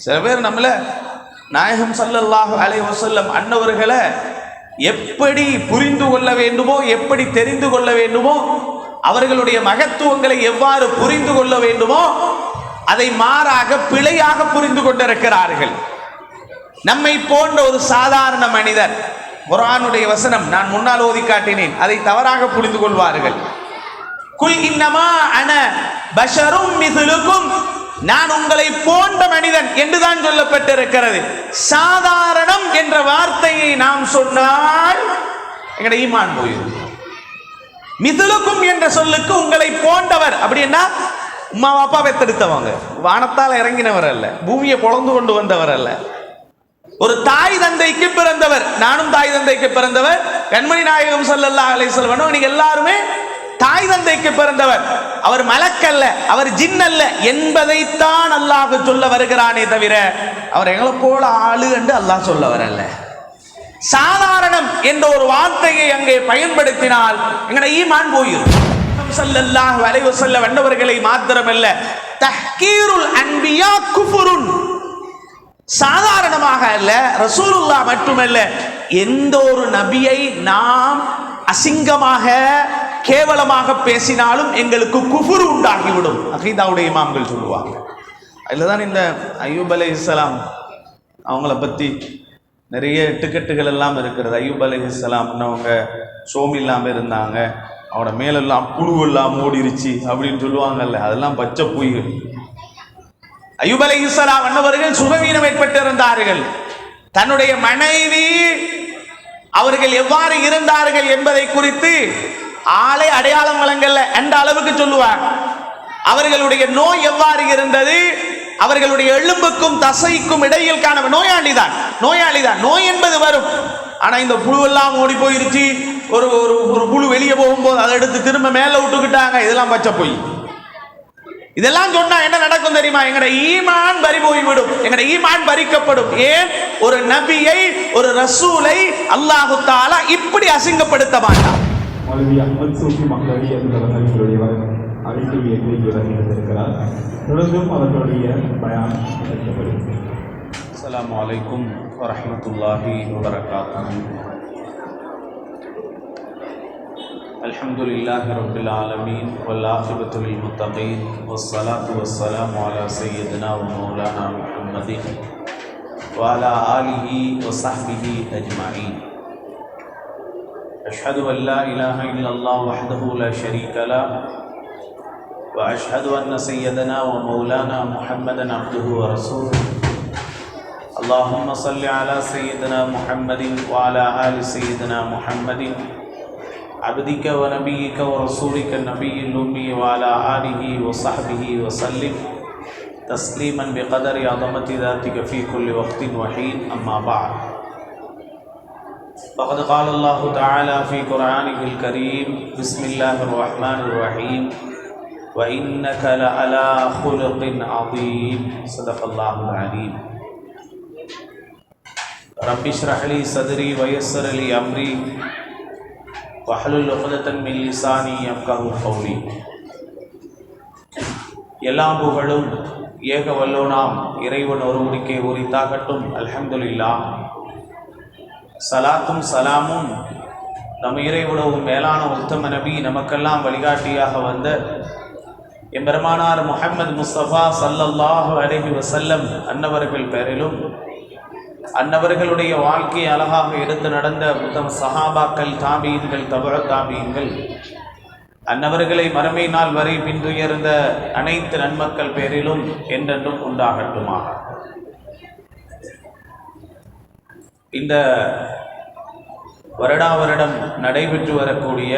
சில பேர் நம்மள நாயகம் ஸல்லல்லாஹு அலைஹி வஸல்லம் அன்னவர்களை எப்படி புரிந்து கொள்ள வேண்டுமோ, எப்படி தெரிந்து கொள்ள வேண்டுமோ, அவர்களுடைய மகத்துவங்களை எவ்வாறு புரிந்து கொள்ள வேண்டுமோ அதை மாறாக பிழையாக புரிந்து கொண்டிருக்கிறார்கள். நம்மை போன்ற ஒரு சாதாரண மனிதர் குர்ஆனுடைய வசனம் நான் முன்னால் ஓதி காட்டினேன், அதை தவறாக புரிந்து கொள்வார்கள். குல் இன்னமா அன பஷரும் மிஸ்லுக்கும், நான் உங்களை போன்ற மனிதன் என்றுதான் சொல்லப்பட்டிருக்கிறது. சாதாரணம் என்ற வார்த்தையை நாம் சொன்னால் எங்களுடைய ஈமான் போயிடும். மிஸ்லுக்கும் என்ற சொல்லுக்கு உங்களை போன்றவர் அப்படின்னா உம்மா அப்பா பெத்தெடுத்தவங்க, வானத்தால் இறங்கினவர் அல்ல, பூமியை பொளந்து கொண்டு வந்தவர் அல்ல. ஒரு தாய் தந்தைக்கு பிறந்தவர், நானும் தாய் தந்தைக்கு பிறந்தவர், கண்மணி நாயகம் ஸல்லல்லாஹு அலைஹி வஸல்லம் நீங்க எல்லாருமே தாய் தந்தைக்கு பிறந்தவர். அவர் மலக்கல்ல, அவர் ஜின் அல்ல என்பதைத்தான் அல்லாஹ் சொல்ல வருகிறானே தவிர அவர் எங்களை போல ஆளு என்று அல்லாஹ் சொல்ல வரல. சாதாரணம் என்ற ஒரு வார்த்தையை அங்கே பயன்படுத்தினால் எங்களுடைய ஈமான் போயிடும். ஸல்லல்லாஹு அலைஹி வஸல்லம் அன்னவர்களை மாத்திரமல்ல, தஹ்கீருல் அன்பியா குஃபுருன், சாதாரணமாக அல்ல, ரசூலுல்லாஹ் மட்டுமல்ல, எந்த ஒரு நபியை நாம் அசிங்கமாக கேவலமாக பேசினாலும் எங்களுக்கு குஃபுர் உண்டாகிவிடும். அகீதாவுடைய இமாம்கள் சொல்லுவாங்க. அதில் தான் இந்த அய்யூப் அலைஹிஸ்ஸலாம் அவங்கள பற்றி நிறைய எட்டுக்கட்டுகள் எல்லாம் இருக்கிறது. அய்யூப் அலைஹிஸ்ஸலாம்னவங்க சோம் இல்லாமல் இருந்தாங்க, அவனோட மேலெல்லாம் புழுவெல்லாம் ஓடிருச்சு அப்படின்னு சொல்லுவாங்கல்ல, அதெல்லாம் பச்சை பொய்கள். அய்யூப் அலைஹிஸ்ஸலாம் அன்னவர்கள் சுகவீனம் ஏற்பட்டிருந்தார்கள். தன்னுடைய மனைவி அவர்கள் எவ்வாறு இருந்தார்கள் என்பதை குறித்து ஆளை அடையாளம் வழங்கல என்ற அளவுக்கு சொல்லுவார். அவர்களுடைய நோய் எவ்வாறு இருந்தது, அவர்களுடைய எலும்புக்கும் தசைக்கும் இடையில் காண நோயாளிதான். நோய் என்பது வரும், ஆனா இந்த புழுவெல்லாம் ஓடி போயிருச்சு, ஒரு ஒரு புழு வெளியே போகும்போது அதை எடுத்து திரும்ப மேல விட்டுக்கிட்டாங்க, இதெல்லாம் பச்சை போய். இதெல்லாம் சொன்னா என்ன நடக்கும் தெரியுமா? எங்கட ஈமான் பறி போய்விடும், எங்கட ஈமான் பறிக்கப்படும். ஏன்? ஒரு நபியை, ஒரு ரசூலை அல்லாஹ் தஆலா இப்படி அசிங்கப்படுத்த மாட்டார். மௌலவி அஹ்மத் சூஃபி மஹ்லவி அவர்களுடைய அழைப்பு இருக்கிறார். தொடர்ந்தும் அவர்களுடைய பயான் கேட்கப்படும். அஸ்ஸலாமு அலைக்கும் வரஹ்மத்துல்லாஹி வபரகாத்துஹு. அல்ஹம்துலில்லாஹி ரப்பில் ஆலமீன் வல் ஆகிபத்து லில் முத்தகீன் வஸ்ஸலாத்து வஸ்ஸலாமு அலா சய்யிதினா வ மௌலானா முஹம்மதின் வ அலா ஆலிஹி வ ஸஹ்பிஹி அஜ்மஈன். أشهد أن لا إله إلا الله وحده لا شريك له وأشهد أن سيدنا ومولانا محمدا عبده ورسوله. اللهم صل على سيدنا محمد وعلى آل سيدنا محمد عبدك ونبيك ورسولك النبي الأمي وعلى آله وصحبه وسلم تسليما بقدر عظمة ذاتك في كل وقت وحين. أما بعد، فقد قال الله تعالى في قرآنه الكريم: بسم الله الرحمن الرحيم وإنك لعلى خلق عظيم. صدق الله العليم. رب اشرح لي صدري ويسر لي أمري واحلل عقدة من لساني يفقهوا قولي. எல்லாம் புகழும் ஏக வல்லோனாம் இறைவன் ஒருவனுக்கே உரித்தாகட்டும். அல்ஹம்துலில்லாஹ். சலாத்தும் சலாமும் நம் இறைவிடவும் மேலான உத்தம நபி, நமக்கெல்லாம் வழிகாட்டியாக வந்த எம்பெருமானார் முஹம்மது முஸ்தபா ஸல்லல்லாஹு அலைஹி வஸல்லம் அன்னவர்கள் பெயரிலும், அன்னவர்களுடைய வாழ்க்கையை அழகாக எடுத்து நடந்த உத்தம சஹாபாக்கள், தாபீன்கள், தபஅ தாபீன்கள், அன்னவர்களை மறுமை நாள் வரை பின்துயர்ந்த அனைத்து நன்மக்கள் பேரிலும் என்றென்றும் உண்டாகட்டுமாக. இந்த வருடா வருடம் நடைபெற்று வரக்கூடிய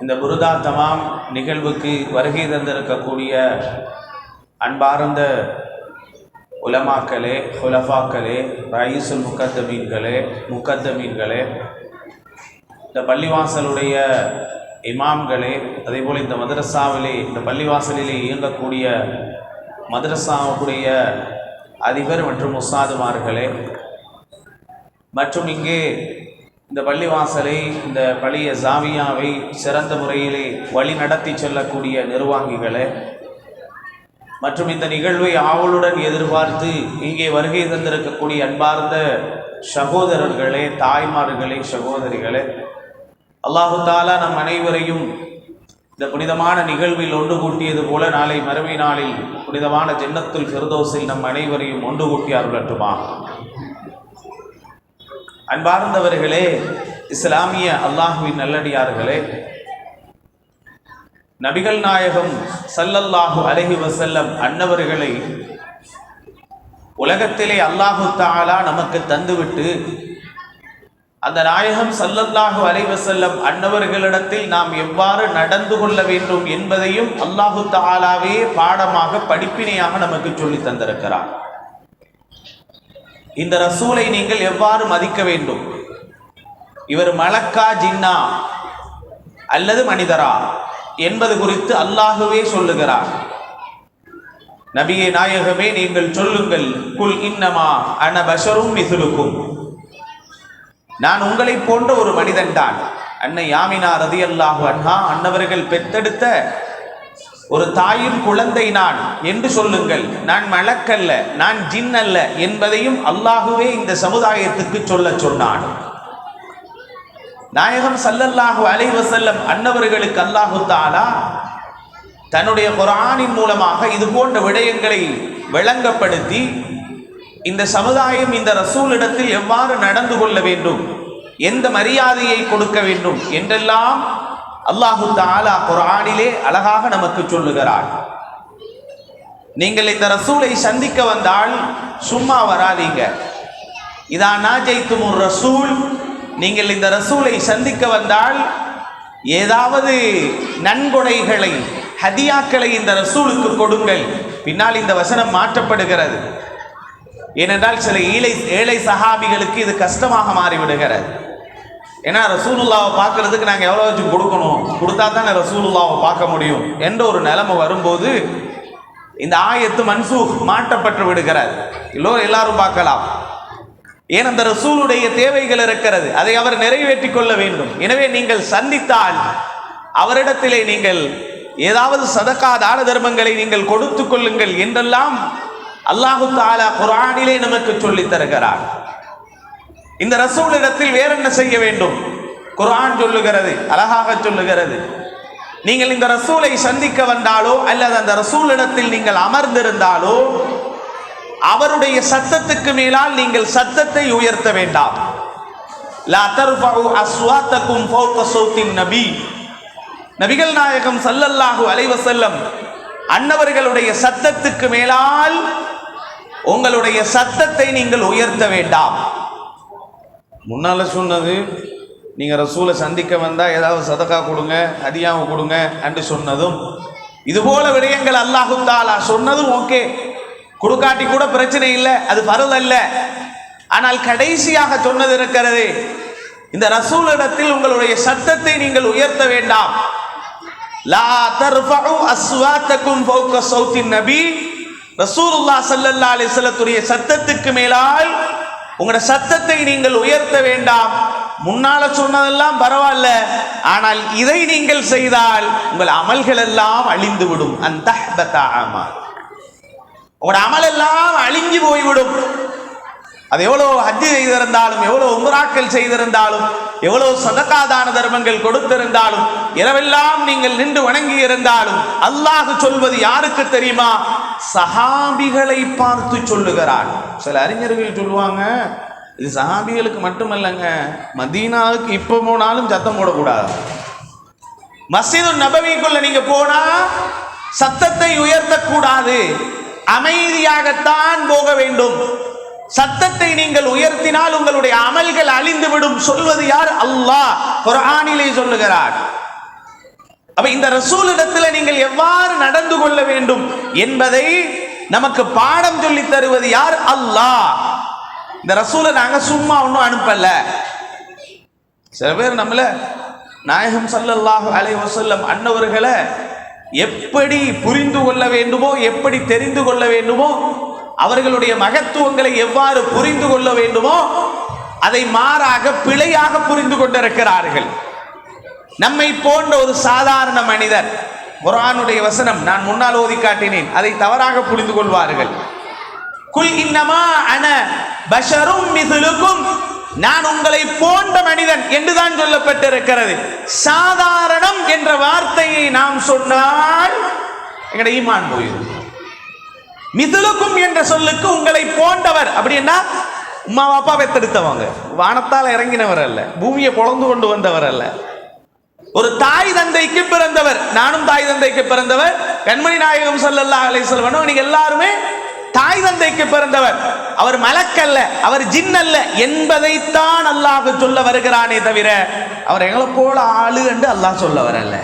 இந்த புருதா தமாம் நிகழ்வுக்கு வருகை தந்திருக்கக்கூடிய அன்பார்ந்த உலமாக்களே, ஹுலஃபாக்களே, ரயீசுல் முக்கத்தமீன்களே, இந்த பள்ளிவாசலுடைய இமாம்களே, அதேபோல் இந்த மதரசாவிலே, இந்த பள்ளிவாசலிலே இயங்கக்கூடிய மதரசாவுடைய அதிபர் மற்றும் உஸ்தாதுமார்களே, மற்றும் இங்கே இந்த பள்ளிவாசலை, இந்த பழைய ஜாவியாவை சிறந்த முறையிலே வழி நடத்தி செல்லக்கூடிய நிர்வாகிகளே, மற்றும் இந்த நிகழ்வை ஆவலுடன் எதிர்பார்த்து இங்கே வருகை தந்திருக்கக்கூடிய அன்பார்ந்த சகோதரர்களே, தாய்மார்களே, சகோதரிகளே, அல்லாஹு தாலா நம் அனைவரையும் இந்த புனிதமான நிகழ்வில் ஒன்று கூட்டியது போல நாளை மறுமை நாளில் புனிதமான ஜன்னத்துல் ஃபிர்தௌஸில் நம் அனைவரையும் ஒன்று கூட்டி அருளட்டுமா. அன்பார்ந்தவர்களே, இஸ்லாமிய அல்லாஹுவின் நல்லடியார்களே, நபிகள் நாயகம் ஸல்லல்லாஹு அலைஹி வஸல்லம் அன்னவர்களை உலகத்திலே அல்லாஹு தஆலா நமக்கு தந்துவிட்டு அந்த நாயகம் ஸல்லல்லாஹு அலைஹி வஸல்லம் அன்னவர்களிடத்தில் நாம் எவ்வாறு நடந்து கொள்ள வேண்டும் என்பதையும் அல்லாஹு தஆலாவே பாடமாக படிப்பினையாக நமக்கு சொல்லி தந்திருக்கிறார். இந்த ரசூலை நீங்கள் எவ்வாறு மதிக்க வேண்டும், இவர் மலக்கா ஜின்னா அல்லது மனிதரா என்பது குறித்து அல்லாஹுவே சொல்லுகிறார். நபியே நாயகமே, நீங்கள் சொல்லுங்கள், குல் இன்னமா அன பஷரும் மிஸ்லுக்கும், நான் உங்களை போன்ற ஒரு மனிதன் தான். அன்னை யாமினா ரதியல்லாஹு அன்ஹா அன்னவர்கள் பெற்றெடுத்த ஒரு தாயின் குழந்தை நான் என்று சொல்லுங்கள். நான் மலக்கல்ல, நான் ஜின் அல்ல என்பதையும் அல்லாஹுவே இந்த சமுதாயத்துக்கு சொல்ல சொன்னான். நாயகம் ஸல்லல்லாஹு அலைஹி வஸல்லம் அன்னவர்களுக்கு அல்லாஹு தஆலா தன்னுடைய குர்ஆனின் மூலமாக இது போன்ற விடயங்களை விளங்கப்படுத்தி இந்த சமுதாயம் இந்த ரசூலிடத்தில் எவ்வாறு நடந்து கொள்ள வேண்டும், எந்த மரியாதையை கொடுக்க வேண்டும் என்றெல்லாம் அல்லாஹு தஆலா குர்ஆனிலே அழகாக நமக்கு சொல்லுகிறார். நீங்கள் இந்த ரசூலை சந்திக்க வந்தால் சும்மா வராதீங்க. இதா நாஜைத்துமுர் ரசூல், நீங்கள் இந்த ரசூலை சந்திக்க வந்தால் ஏதாவது நன்கொடைகளை, ஹதியாக்களை இந்த ரசூலுக்கு கொடுங்கள். பின்னால் இந்த வசனம் மாற்றப்படுகிறது. ஏனென்றால் சில ஏழை சஹாபிகளுக்கு இது கஷ்டமாக மாறிவிடுகிறது. ஏன்னா ரசூலுல்லாவை பார்க்கறதுக்கு நாங்கள் எவ்வளோ வச்சு கொடுக்கணும், கொடுத்தா தானே ரசூலுல்லாவை பார்க்க முடியும் என்ற ஒரு நிலைமை வரும்போது இந்த ஆயத்து மன்சூக் மாற்றப்பட்டு விடுகிறது. எல்லாரும் பார்க்கலாம். ஏன் அந்த ரசூலுடைய தேவைகள் இருக்கிறது, அதை அவர் நிறைவேற்றி கொள்ள வேண்டும். எனவே நீங்கள் சந்தித்தால் அவரிடத்திலே நீங்கள் ஏதாவது சதகா தான தர்மங்களை நீங்கள் கொடுத்து கொள்ளுங்கள் என்றெல்லாம் அல்லாஹு தஆலா குர்ஆனிலே நமக்கு சொல்லித் தருகிறார். இந்த ரசூலிடத்தில் வேற என்ன செய்ய வேண்டும்? குர்ஆன் சொல்லுகிறது, அழகாக சொல்லுகிறது. நீங்கள் இந்த ரசூலை சந்திக்க வந்தாலோ அல்லது அந்த ரசூலிடத்தில் நீங்கள் அமர்ந்திருந்தாலோ அவருடைய சத்தத்துக்கு மேலால் நீங்கள் சத்தத்தை உயர்த்த வேண்டாம். லா தர்ஃபஉ அஸ்வாத்தகும் ஃபௌக ஸௌத்தின் நபி, நபிகள் நாயகம் ஸல்லல்லாஹு அலைஹி வஸல்லம் அன்னவர்களுடைய சத்தத்துக்கு மேலால் உங்களுடைய சத்தத்தை நீங்கள் உயர்த்த வேண்டாம். முன்னால சொன்னது நீங்க ரசூலை சந்திக்க வந்தா ஏதாவது சதகா கொடுங்க, ஹதியாவை கொடுங்க என்று சொன்னதும், இதுபோல விடயங்கள் அல்லாஹு தஆலா சொன்னதும் ஓகே, கொடுக்காட்டி கூட பிரச்சனை இல்லை, அது ஃபர்து அல்ல. ஆனால் கடைசியாக சொன்னது இருக்கிறது, இந்த ரசூலிடத்தில் உங்களுடைய சத்தத்தை நீங்கள் உயர்த்த வேண்டாம். லா தர்ஃபஉ அஸ்வாத்தகும் ஃபௌக ஸௌத்தின் நபி, ரசூலுல்லாஹ் ஸல்லல்லாஹு அலைஹி வஸல்லத்துடைய சத்தத்துக்கு மேலால் உங்களுடைய சத்தத்தை நீங்கள் உயர்த்த வேண்டாம். முன்னால சொன்னதெல்லாம் பரவாயில்ல, ஆனால் இதை நீங்கள் செய்தால் உங்கள் அமல்கள் எல்லாம் அழிந்து விடும். அந்தஹ்பத அமால், உங்களோட அமல் எல்லாம் அழிஞ்சு போய்விடும். அது எவ்வளோ ஹஜ் செய்திருந்தாலும், எவ்வளோ உம்ராக்கள் செய்திருந்தாலும், எவ்வளோ சதகா தான தர்மங்கள் கொடுத்திருந்தாலும், இரவெல்லாம் நீங்கள் நின்று வணங்கி இருந்தாலும், அல்லாஹ் சொல்வது யாருக்கு தெரியுமா? சஹாபிகளை பார்த்து சொல்லுகிறார். சில அறிஞர்கள் சொல்லுவாங்க, இது சஹாபிகளுக்கு மட்டுமல்லங்க, மதீனாவுக்கு இப்ப போனாலும் சத்தம் போடக்கூடாது. மஸ்ஜிது நபவிக்குள்ள நீங்க போனா சத்தத்தை உயர்த்தக்கூடாது, அமைதியாகத்தான் போக வேண்டும். சத்தத்தை நீங்கள் உயர்த்தினால் உங்களுடைய அமல்கள் அழிந்துவிடும். சொல்வது யார்? அல்லாஹ் குர்ஆனிலே சொல்லுகிறார். அப்ப இந்த ரசூலிடத்தில் நீங்கள் எவ்வாறு நடந்து கொள்ள வேண்டும் என்பதை நமக்கு பாடம் சொல்லி தருவது யார்? அல்லாஹ். இந்த ரசூலை நாங்க சும்மா ஒன்றும் அனுப்பல. சில பேர் நம்மள நாயகம் ஸல்லல்லாஹு அலைஹி வஸல்லம் அன்னவர்களை எப்படி புரிந்து கொள்ள வேண்டுமோ, எப்படி தெரிந்து கொள்ள வேண்டுமோ, அவர்களுடைய மகத்துவங்களை எவ்வாறு புரிந்து கொள்ள வேண்டுமோ அதை மாறாக பிழையாக புரிந்து கொண்டிருக்கிறார்கள். நம்மை போன்ற ஒரு சாதாரண மனிதர், குர்ஆனுடைய வசனம் நான் முன்னால் ஓதி காட்டினேன், அதை தவறாக புரிந்து கொள்வார்கள். குல் இன்னமா அன பஷரும் மிஸ்லுக்கும், நான் உங்களை போன்ற மனிதன் என்றுதான் சொல்லப்பட்டிருக்கிறது. சாதாரணம் என்ற வார்த்தையை நாம் சொன்னால் எங்கட ஈமான் போயிடும். மிதுலுக்கும் என்ற சொல்லுக்கு உங்களை போன்றவர் அப்படின்னா உமா பாப்பா பெத்தெடுத்தவங்க, வானத்தால் இறங்கினவர் அல்ல, பூமியை பொளந்து கொண்டு வந்தவர் அல்ல. ஒரு தாய் தந்தைக்கு பிறந்தவர், நானும் தாய் தந்தைக்கு பிறந்தவர், கண்மணி நாயகம் ஸல்லல்லாஹு அலைஹி வஸல்லம் நீங்க எல்லாருமே தாய் தந்தைக்கு பிறந்தவர். அவர் மலக்கல்ல, அவர் ஜின் அல்ல என்பதைத்தான் அல்லாஹ் சொல்ல வருகிறானே தவிர அவர் எங்களை போல ஆளு என்று அல்லாஹ் சொல்ல வரல.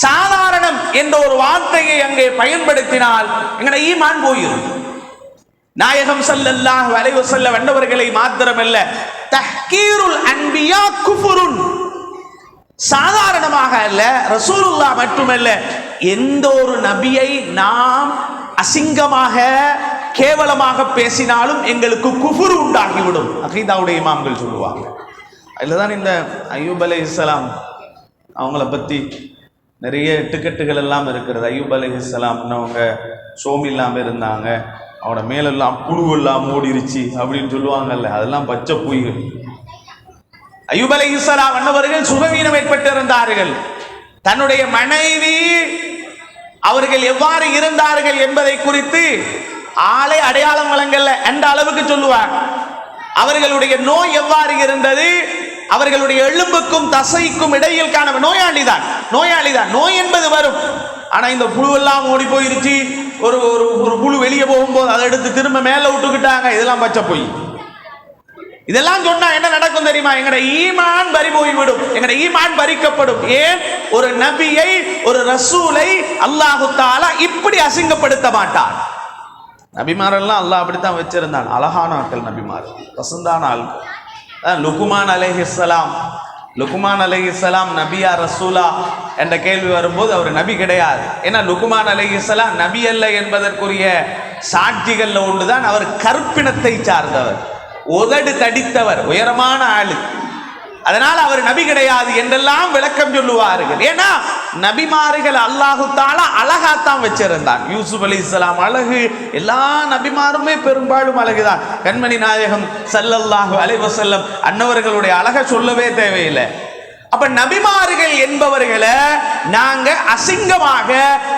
சாதாரணம் என்ற ஒரு வார்த்தையை அங்கே பயன்படுத்தினால் எங்கட ஈமான் போயிடும். நாயகம் ஸல்லல்லாஹு அலைஹி வஸல்லம் என்பவர்களை மாத்திரமல்ல, தஹ்கீருல் அன்பியா குஃபுருன், சாதாரணமாக அல்ல, ரசூலுல்லாஹ் மட்டுமல்ல, எந்த ஒரு நபியை நாம் அசிங்கமாக கேவலமாக பேசினாலும் எங்களுக்கு குஃபுர் உண்டாகிவிடும். அகீதாவுடைய இமாம்கள் சொல்லுவாங்க. அதில் தான் இந்த அய்யூப் அலைஹிஸ்ஸலாம் அவங்கள பற்றி நிறைய டிக்கெட்டுகள் எல்லாம் இருக்கிறது. அய்யூப் அலைஹிஸ்ஸலாம் அவங்க சோம் இல்லாமல் இருந்தாங்க, அவனோட மேலெல்லாம் புழுவெல்லாம் ஓடிருச்சு அப்படின்னு சொல்லுவாங்கல்ல, அதெல்லாம் பச்சை பொய்கள். அய்யூப் அலைஹிஸ்ஸலாம் அன்னவர்கள் சுகவீனம் ஏற்பட்டிருந்தார்கள். தன்னுடைய மனைவி அவர்கள் எவ்வாறு இருந்தார்கள் என்பதை குறித்து ஆளை அடையாளம் வழங்கல என்ற அளவுக்கு சொல்லுவார். அவர்களுடைய நோய் எவ்வாறு இருந்தது, அவர்களுடைய எலும்புக்கும் தசைக்கும் இடையில் காண நோயாளிதான். நோய் என்பது வரும், ஆனா இந்த புழுவெல்லாம் ஓடி போயிருச்சு, ஒரு ஒரு புழு வெளியே போகும்போது அதை எடுத்து திரும்ப மேல விட்டுக்கிட்டாங்க, இதெல்லாம் பச்சை போய். இதெல்லாம் சொன்னா என்ன நடக்கும் தெரியுமா? எங்கட ஈமான் பறி போய்விடும், எங்கட ஈமான் பறிக்கப்படும். ஏன்? ஒரு நபியை, ஒரு ரசூலை அல்லாஹு தஆலா இப்படி அசிங்கப்படுத்த மாட்டான். நபிமாரெல்லாம் அல்லாஹ் அப்படித்தான் வச்சிருந்தான், அழகான ஆட்கள் நபிமார், வசந்தான ஆட்கள். லுக்மான் அலைஹிஸ்ஸலாம் நபியா ரசூலா என்ற கேள்வி வரும்போது அவர் நபி கிடையாது. ஏன்னா லுக்மான் அலைஹிஸ்ஸலாம் நபி அல்ல என்பதற்குரிய சாட்சிகள்ல ஒன்றுதான் அவர் கற்பினத்தை சார்ந்தவர், உதடு தடித்தவர், உயரமான ஆளு, அதனால் அவர் நபி கிடையாது என்றெல்லாம் விளக்கம் சொல்லுவார்கள். ஏன்னா நபிமார்கள் அல்லாஹு தஆலா அழகாத்தான் வச்சிருந்தான். யூசுப் அலைஹிஸ்ஸலாம் அழகு, எல்லா நபிமாருமே பெரும்பாலும் அழகுதான். கண்மணி நாயகம் ஸல்லல்லாஹு அலைஹி வஸல்லம் அன்னவர்களுடைய அழகை சொல்லவே தேவையில்லை. அப்ப நபிமார்கள் என்பவர்களை நாங்க அசிங்கமாக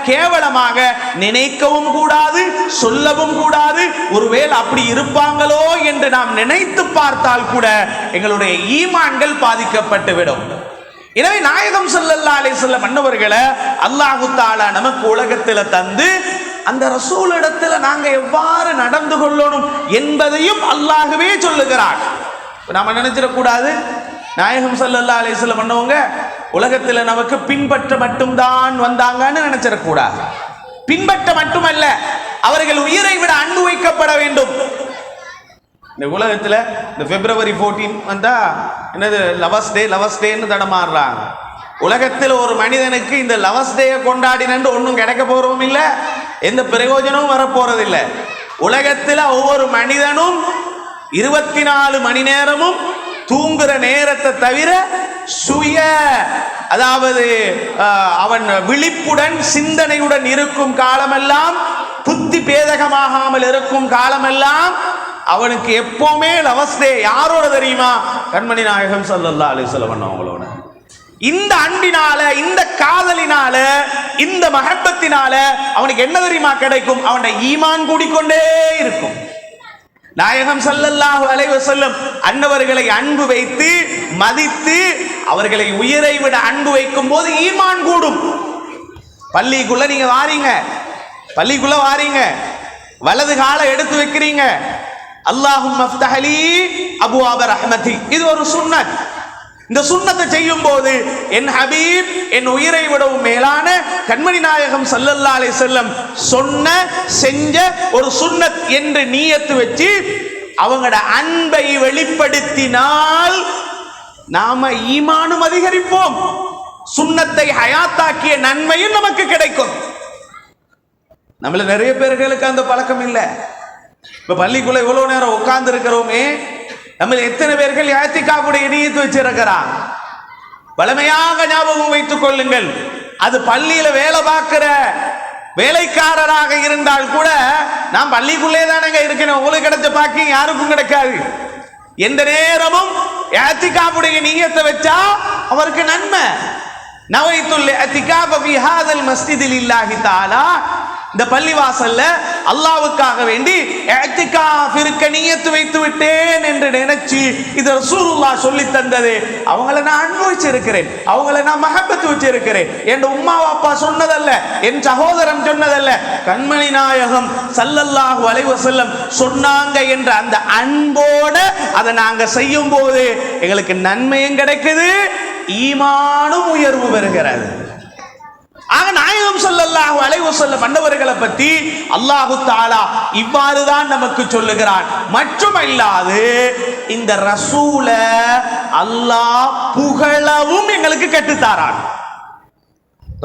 கேவலமாக நினைக்கவும் கூடாது, சொல்லவும் கூடாது. ஒருவேளை அப்படி இருப்பாங்களோ என்று நாம் நினைத்து பார்த்தால் கூட எங்களுடைய ஈமான்கள் பாதிக்கப்பட்டுவிடும். எனவே நாயகம் ஸல்லல்லாஹு அலைஹி வஸல்லம் அன்னவர்களை அல்லாஹு தஆலா நமக்கு உலகத்தில் தந்து அந்த ரசூல் இடத்துல நாங்க எவ்வாறு நடந்து கொள்ளணும் என்பதையும் அல்லாஹ்வே சொல்லுகிறார். நாம நினைச்சிடக்கூடாது நாயகம் ஸல்லல்லாஹு அலைஹி வஸல்லம் பண்ணவங்க உலகத்தில் நமக்கு பின்பற்ற மட்டும்தான் வந்தாங்கன்னு நினைச்சிடக்கூடாது. பின்பற்ற மட்டுமல்ல, அவர்கள் உயிரை விட அன்பு வைக்கப்பட வேண்டும். இந்த உலகத்தில் இந்த February 14 வந்தா என்னது லவர்ஸ் டேன்னு தடமாறுறாங்க. உலகத்தில் ஒரு மனிதனுக்கு இந்த லவர்ஸ் டேயை கொண்டாடினு ஒன்றும் கிடைக்க போறதும் இல்லை, எந்த பிரயோஜனமும் வரப்போறதில்லை. உலகத்தில் ஒவ்வொரு மனிதனும் 24 மணி நேரமும் தூங்குற நேரத்தை தவிர அதாவது அவன் விழிப்புடன் சிந்தனையுடன் இருக்கும் காலமெல்லாம், புத்தி பேதகமாகாமல் இருக்கும் காலமெல்லாம் அவனுக்கு எப்பவுமே லவர்ஸ் டே. யாரோட தெரியுமா? கண்மணி நாயகம் ஸல்லல்லாஹு அலைஹி வஸல்லம் அவங்களோட. இந்த அன்பினால, இந்த காதலினால, இந்த மஹப்பத்தினால அவனுக்கு என்ன தெரியுமா கிடைக்கும்? அவனுடைய ஈமான் கூடிக்கொண்டே இருக்கும். நாயகம் ஸல்லல்லாஹு அலைஹி வஸல்லம் அன்னவர்களை அன்பு வைத்து மதித்து அவர்களை உயிரை விட அன்பு வைக்கும் போது ஈமான் கூடும். பள்ளிக்குள்ள நீங்க வாரீங்க, வலது காலை எடுத்து வைக்கிறீங்க, அல்லாஹும்ம ஃப்தஹ் லீ அபுவாப ரஹ்மதி, இது ஒரு சுன்னத். இந்த சுன்னத்தை செய்யும் போது என் ஹபீப், என் உயிரை விடவும் மேலான கண்மணி நாயகம் ஸல்லல்லாஹு அலைஹி வஸல்லம் செஞ்ச ஒரு சுன்னத் என்று நியத்து வச்சு அவங்களோட அன்பை வெளிப்படுத்தினால் நாம ஈமானும் அதிகரிப்போம், சுன்னத்தை ஹயாத்தாக்கிய நன்மையும் நமக்கு கிடைக்கும். நம்மள நிறைய பேர்களுக்கு அந்த பழக்கம் இல்லை. இப்ப பள்ளிக்குள்ள இவ்வளவு நேரம் உட்கார்ந்து இருக்கிறோமே, நம்ம எத்தனை பேர்கள் இஅ்திகாஃபுடைய நியத்து வச்சிருக்கிறாங்க? வளமையாக ஞாபகம் வைத்துக் கொள்ளுங்கள், அது பள்ளியில வேலை பார்க்கிற வேலைக்காரராக இருந்தால் கூட நான் பள்ளிக்குள்ளே தானங்க இருக்கிறேன், உங்களுக்கு கிடைச்ச பாக்கி யாருக்கும் கிடைக்காது. எந்த நேரமும் இஅ்திகாஃபுடைய நியத்தை வச்சா அவருக்கு நன்மை. நவைத்துல் இஅ்திகாஃப ஃபீ ஹாதல் மஸ்ஜிதி லில்லாஹி தஆலா, இந்த பள்ளிவாசல்ல அல்லாஹ்வுக்காக வேண்டி இஅ்திகாஃப் இருக்க நியத்து வைத்து விட்டேன் என்று நினைச்சு இது ரசூலுல்லாஹ் சொல்லி தந்தது. அவங்கள நான் அன்பு வச்சிருக்கிறேன், அவங்கள நான் மஹப்பத் வச்சிருக்கிறேன். என் உம்மா அப்பா சொன்னதல்ல, என் சகோதரன் சொன்னதல்ல, கண்மணி நாயகம் ஸல்லல்லாஹு அலைஹி வஸல்லம் சொன்னாங்க என்ற அந்த அன்போட அதை நாங்க செய்யும் போது எங்களுக்கு நன்மையும் கிடைக்குது, ஈமானும் உயர்வு பெறுகிறது. ஆக நாயகம் ஸல்லல்லாஹு அலைஹி வஸல்லம் அன்னவர்களை பற்றி அல்லாஹு தஆலா இவ்வாறு தான் நமக்கு சொல்லுகிறான். மட்டுமல்லாது இந்த ரசூல அல்லாஹ் புகழவும் எங்களுக்கு கற்றுத்தாரான்.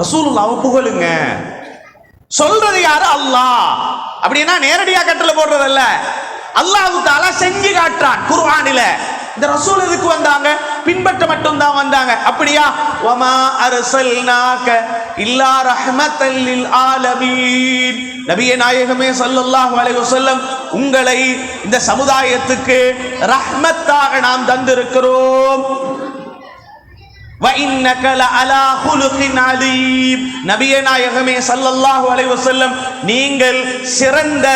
ரசூலுல்லாஹ்வை புகழுங்க சொல்றது யாரு? அல்லாஹ். அப்படின்னா நேரடியா கட்டளை போடுறதல்ல, அல்லாஹு தஆலா செஞ்சு காட்டுறான் குர்ஆனில. இந்த ரசூல் எதுக்கு வந்தாங்க? பின்பற்ற மட்டும் தான் வந்தாங்க. அப்படியா? வமா அர்சல்நாக இல்லா ரஹ்மத்தல் லில் ஆலமீன். நபியே நாயகமே ஸல்லல்லாஹு அலைஹி வஸல்லம், உங்களை இந்த சமுதாயத்துக்கு ரஹ்மத்தாக நாம் தந்திருக்கிறோம். وَإِنَّكَ لَعَلَى خُلُقٍ عَظِيمٍ. நபியே நாயகமே ஸல்லல்லாஹு அலைஹி வஸல்லம், நீங்கள் சிறந்த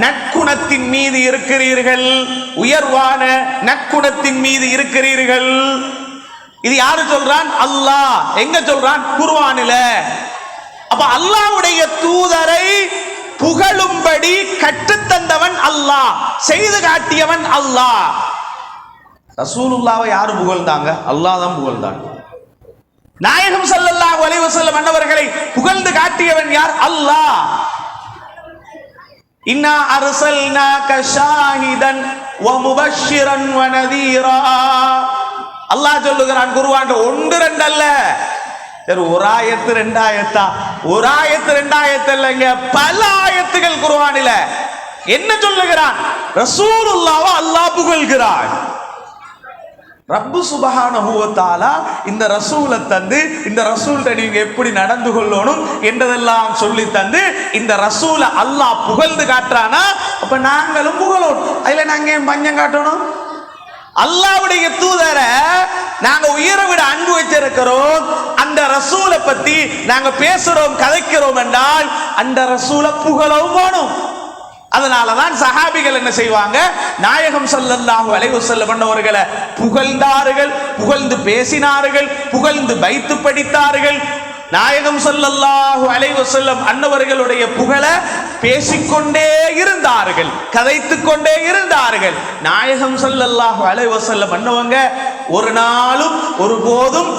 நற்குணத்தின் மீது இருக்கிறீர்கள், உயர்வான நற்குணத்தின் மீது இருக்கிறீர்கள். இது யாரு சொல்றான்? அல்லாஹ். எங்க சொல்றான்? குர்ஆனில. அப்ப அல்லாஹ்வுடைய தூதரை புகழும்படி கற்றுத்தந்தவன் அல்லாஹ், செய்து காட்டியவன் அல்லாஹ். ரசூலுல்லாஹ்வை யாரு புகழ்ந்தாங்க? அல்லாஹ் தான் புகழ்ந்தாங்க. நாயகம் ஸல்லல்லாஹு அலைஹி வஸல்லம் அன்னவர்களை புகழ்ந்து காட்டியவன் யார்? அல்லாஹ். இன்னா அர்சல்நாக ஷாஹிதன் வ முபஷ்ஷிரன் வ நதீரா. அல்லாஹ் சொல்லுகிறான் குர்ஆன்ல, ஒன்று ரெண்டு அல்ல, ஒரு ஆயத்து ரெண்டு ஆயத்தா? ஒரு ஆயத்து ரெண்டு ஆயத்து இல்லைங்க, பல ஆயத்துகள் குர்ஆனில. என்ன சொல்லுகிறான்? ரசூலுல்லாஹ்வை அல்லாஹ் புகழ்கிறான். ரப்பு சுப்ஹானஹு வ தஆலா இந்த ரசூலை தந்து, இந்த ரசூல்கிட்ட நீங்க எப்படி நடந்து கொள்ளணும் என்றதெல்லாம் சொல்லி தந்து இந்த ரசூலை அல்லாஹ் புகழ்ந்து காட்டுறானா, அப்ப நாங்களும் புகழணும். அதுல நாங்க ஏன் பஞ்சம் காட்டணும்? அல்லாஹ்வுடைய தூதரை நாங்க உயர விட அன்பு வச்சிருக்கிறோம், அந்த ரசூலை பத்தி நாங்க பேசுறோம் கதைக்கிறோம் என்றால் அந்த ரசூலை புகழவும் வேணும். அதனாலதான் சஹாபிகள் என்ன செய்வாங்க? நாயகம் ஸல்லல்லாஹு அலைஹி வஸல்லம் அன்னவர்களை புகழ்ந்தார்கள், புகழ்ந்து பேசினார்கள், புகழ்ந்து பைத்து படித்தார்கள். நாயகம் ஸல்லல்லாஹு அலைஹி வஸல்லம் அன்னவர்களுடைய புகழ பேசிக்கொண்டே இருந்தார்கள், கதைத்துக் கொண்டே இருந்தார்கள். நாயகம் ஸல்லல்லாஹு அலைஹி வஸல்லம் அன்னவங்க ஒரு நாளும் ஒருபோதும்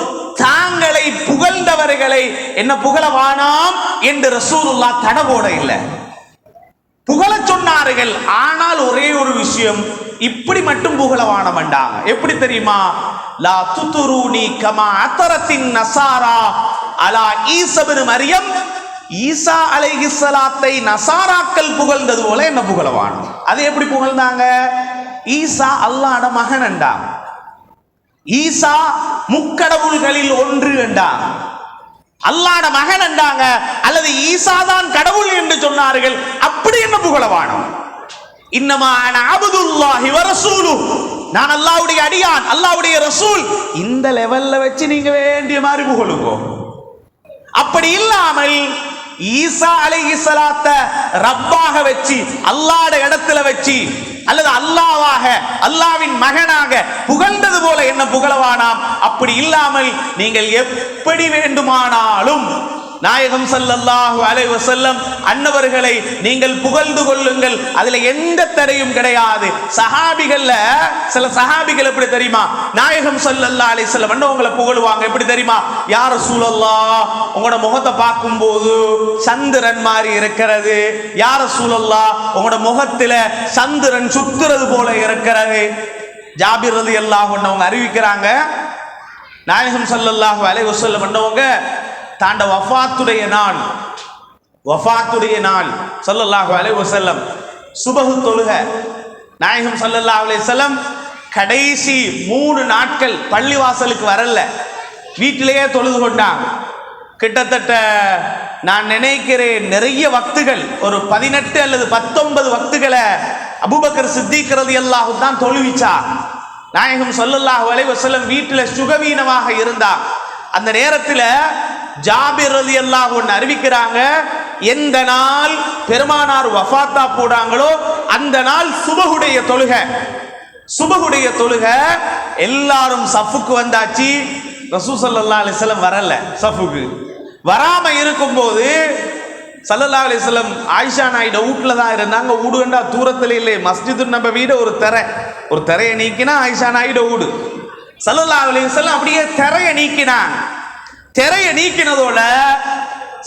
தாங்களை புகழ்ந்தவர்களை என்ன புகழவானாம் என்று ரசூலுல்லாஹ் தடை போட இல்லை, புகழ சொன்னார்கள். ஆனால் ஒரே ஒரு விஷயம், இப்படி மட்டும் புகழவான மாட்டாங்க. எப்படி தெரியுமா? லா துதுரூனி கமா அத்தரத்தின் நசாரா அலா ஈஸா இப்னு மரியம். ஈசா அலைஹிஸ்ஸலாத்தை நசாராக்கள் புகழ்ந்தது போல என்ன புகழவான. அது எப்படி புகழ்ந்தாங்க? ஈசா அல்லாஹ்வுடைய மகன் என்றாங்க, ஈசா முக்கடவுள்களில் ஒன்று என்றாங்க, அல்லாஹ்வுடைய மகன் என்றாங்க, அல்லது ஈசா தான் கடவுள் என்று சொன்னார்கள். அப்படி என்ன புகழவானம்? இன்னமா அன அப்துல்லாஹி வ ரசூலுஹு, நான் அல்லாஹ்வுடைய அடியான், அல்லாஹ்வுடைய ரசூல். இந்த லெவல்ல வச்சு நீங்க வேண்டிய மாதிரி புகழுங்க. அப்படி இல்லாமல் ஈசா அலைஹிஸ்ஸலாத்தை ரப்பாக வச்சு, அல்லாஹ்வுடைய இடத்துல வச்சு, அல்லது அல்லாஹ்வாக, அல்லாஹ்வின் மகனாக புகழ்ந்தது போல என்ன புகழவானாம். அப்படி இல்லாமல் நீங்கள் எப்படி வேண்டுமானாலும் நாயகம் ஸல்லல்லாஹு அலைஹி வஸல்லம் அன்னவர்களை நீங்கள் புகழ்ந்து கொள்ளுங்கள், அதுல எந்த தடையும் கிடையாது. சஹாபிகள்ல சில சஹாபிகள் எப்படி தெரியுமா? நாயகம் ஸல்லல்லாஹு அலைஹி வஸல்லம் அன்னவங்களை புகழுவாங்க. எப்படி தெரியுமா? யா ரசூலல்லாஹ், உங்களோட முகத்தை பார்க்கும்போது சந்திரன் மாதிரி இருக்கிறது. யா ரசூலல்லாஹ், உங்களோட முகத்துல சந்திரன் சுத்துறது போல இருக்கிறது. ஜாபிர் ரலியல்லாஹு அன்ஹு அவங்க அறிவிக்கிறாங்க, நாயகம் ஸல்லல்லாஹு அலைஹி வஸல்லம் அன்னவங்க தாண்ட வஃபாத்துடைய நாள் ஸல்லல்லாஹு அலைஹி வஸல்லம் சுபஹ் தொழுக, நாயகம் ஸல்லல்லாஹு அலைஹி வஸல்லம் கடைசி 3 நாட்கள் பள்ளிவாசலுக்கு வரல, வீட்டிலேயே தொழுது கொண்டாங்க. கிட்டத்தட்ட நான் நினைக்கிறேன் நிறைய வக்துகள், ஒரு 18 அல்லது 19 வக்துகளை அபூபக்கர் சித்திக் ரலியல்லாஹு தான் தொழுவிச்சா. நாயகம் ஸல்லல்லாஹு அலைஹி வஸல்லம் வீட்டில் சுகவீனமாக இருந்தா. அந்த நேரத்தில் ஜாபிர் ரலியல்லாஹு அன்ஹு அறிவிக்கிறாங்க, எந்த நாள் பெருமானார் வஃபாத்தா போடாங்களோ அந்த நாள் சுபஹுடைய தொழுகை எல்லாரும் சஃபுக்கு வந்தாச்சு. ரசூல் ஸல்லல்லாஹு அலைஹி வஸல்லம் வரல. சஃபுக்கு வராம இருக்கும்போது ஸல்லல்லாஹு அலைஹி வஸல்லம் ஆயிஷா நாயிட வீட்டில் தான் இருந்தாங்க. வீடுண்டா தூரத்தில் இல்லை, மஸ்ஜிது நபவியிட ஒரு திரையை நீக்கினா ஆயிஷா நாயிட வீடு. ஸல்லல்லாஹு அலைஹி வஸல்லம் அப்படியே திரையை நீக்கினதோட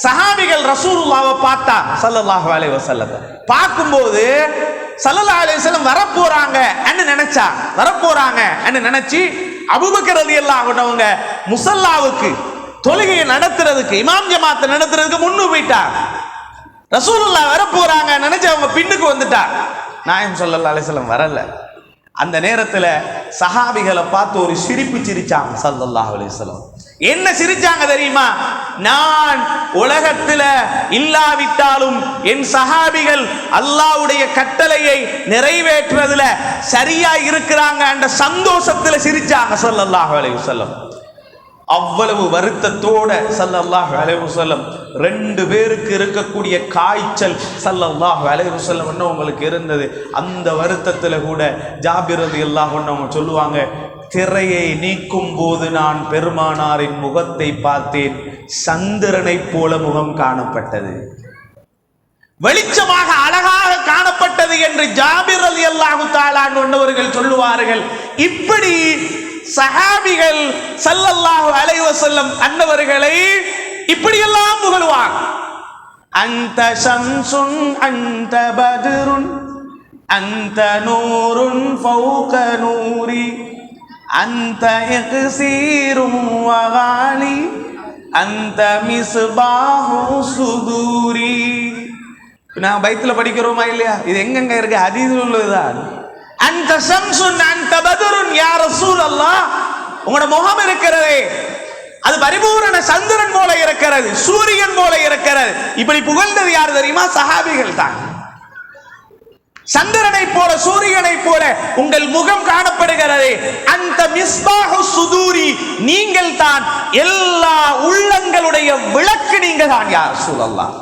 சஹாபிகள் ரசூலுல்லாஹ்வை பார்த்தா ஸல்லல்லாஹு அலைஹி வஸல்லம் பார்க்கும்போது ஸல்லல்லாஹு அலைஹி வஸல்லம் வரப்போறாங்க நினைச்சு அபூபக்கர் ரலியல்லாஹு அன்ஹு முஸல்லாவுக்கு தொழுகையை நடத்துறதுக்கு, இமாம் ஜமாத்தை நடத்துறதுக்கு முன்னு போயிட்டார். ரசூலுல்லாஹ் வரப்போறாங்க நினைச்சு அவங்க பின்னுக்கு வந்துட்டார். நாயகம் ஸல்லல்லாஹு அலைஹி வஸல்லம் வரல. அந்த நேரத்தில் சஹாபிகளை பார்த்து ஒரு சிரிப்பு சிரிச்சாங்க ஸல்லல்லாஹு அலைஹி வஸல்லம். என்ன சிரிச்சாங்க தெரியுமா? நான் உலகத்தில் இல்லாவிட்டாலும் என் சஹாபிகள் அல்லாஹ்வுடைய கட்டளையை நிறைவேற்றுறதுல சரியா இருக்கிறாங்க என்ற சந்தோஷத்தில் சிரிச்சாங்க ஸல்லல்லாஹு அலைஹி வஸல்லம். அவ்வளவு வருத்தத்தோட ஸல்லல்லாஹு அலைஹி வஸல்லம் 2 பேருக்கு இருக்கக்கூடிய காய்ச்சல் ஸல்லல்லாஹு அலைஹி வஸல்லம் உங்களுக்கு இருந்தது. அந்த வருத்தத்தில் கூட ஜாபிர் ரலியல்லாஹு அன்ஹு சொல்லுவாங்க, திரையை நீக்கும் போது நான் பெருமானாரின் முகத்தை பார்த்தேன், சந்திரனை போல முகம் காணப்பட்டது, வெளிச்சமாக அழகாக காணப்பட்டது என்று ஜாபிர் ரலியல்லாஹு தஆலா அன்ஹு சொல்லுவார்கள். இப்படி சஹாபிகள் ஸல்லல்லாஹு அலைஹி வஸல்லம் அன்னவர்களை இப்படியெல்லாம் புகழ்வார். அன்த ஷம்சுன் அன்த பத்ருன் அன்த நூருன் ஃபௌக நூரி அன்த இக்ஸீரும் வகாலி அன்த மிஸ்பாஹு சுதூரி. நான் பைத்துல படிக்கிறோமா இல்லையா? இது எங்கெங்க இருக்கு? ஹதீஸ்ல உள்ளதுதான். அந்த ஷம்சுன் அந்த பத்ருன் யா ரசூலல்லாஹ், உங்களோட முகம் இருக்கிறதே அது பரிபூரண சந்திரன் போல இருக்கிறது, சூரியன் போல இருக்கிறது. இப்படி புகழ்ந்தது யார் தெரியுமா? சஹாபிகள் தான். சந்திரனை போல சூரியனை போல உங்கள் முகம் காணப்படுகிறது. அந்த மிஸ்பாஹு சுதூரி, நீங்கள் தான் எல்லா உள்ளங்களுடைய விளக்கு, நீங்க தான் யா ரசூலல்லாஹ்.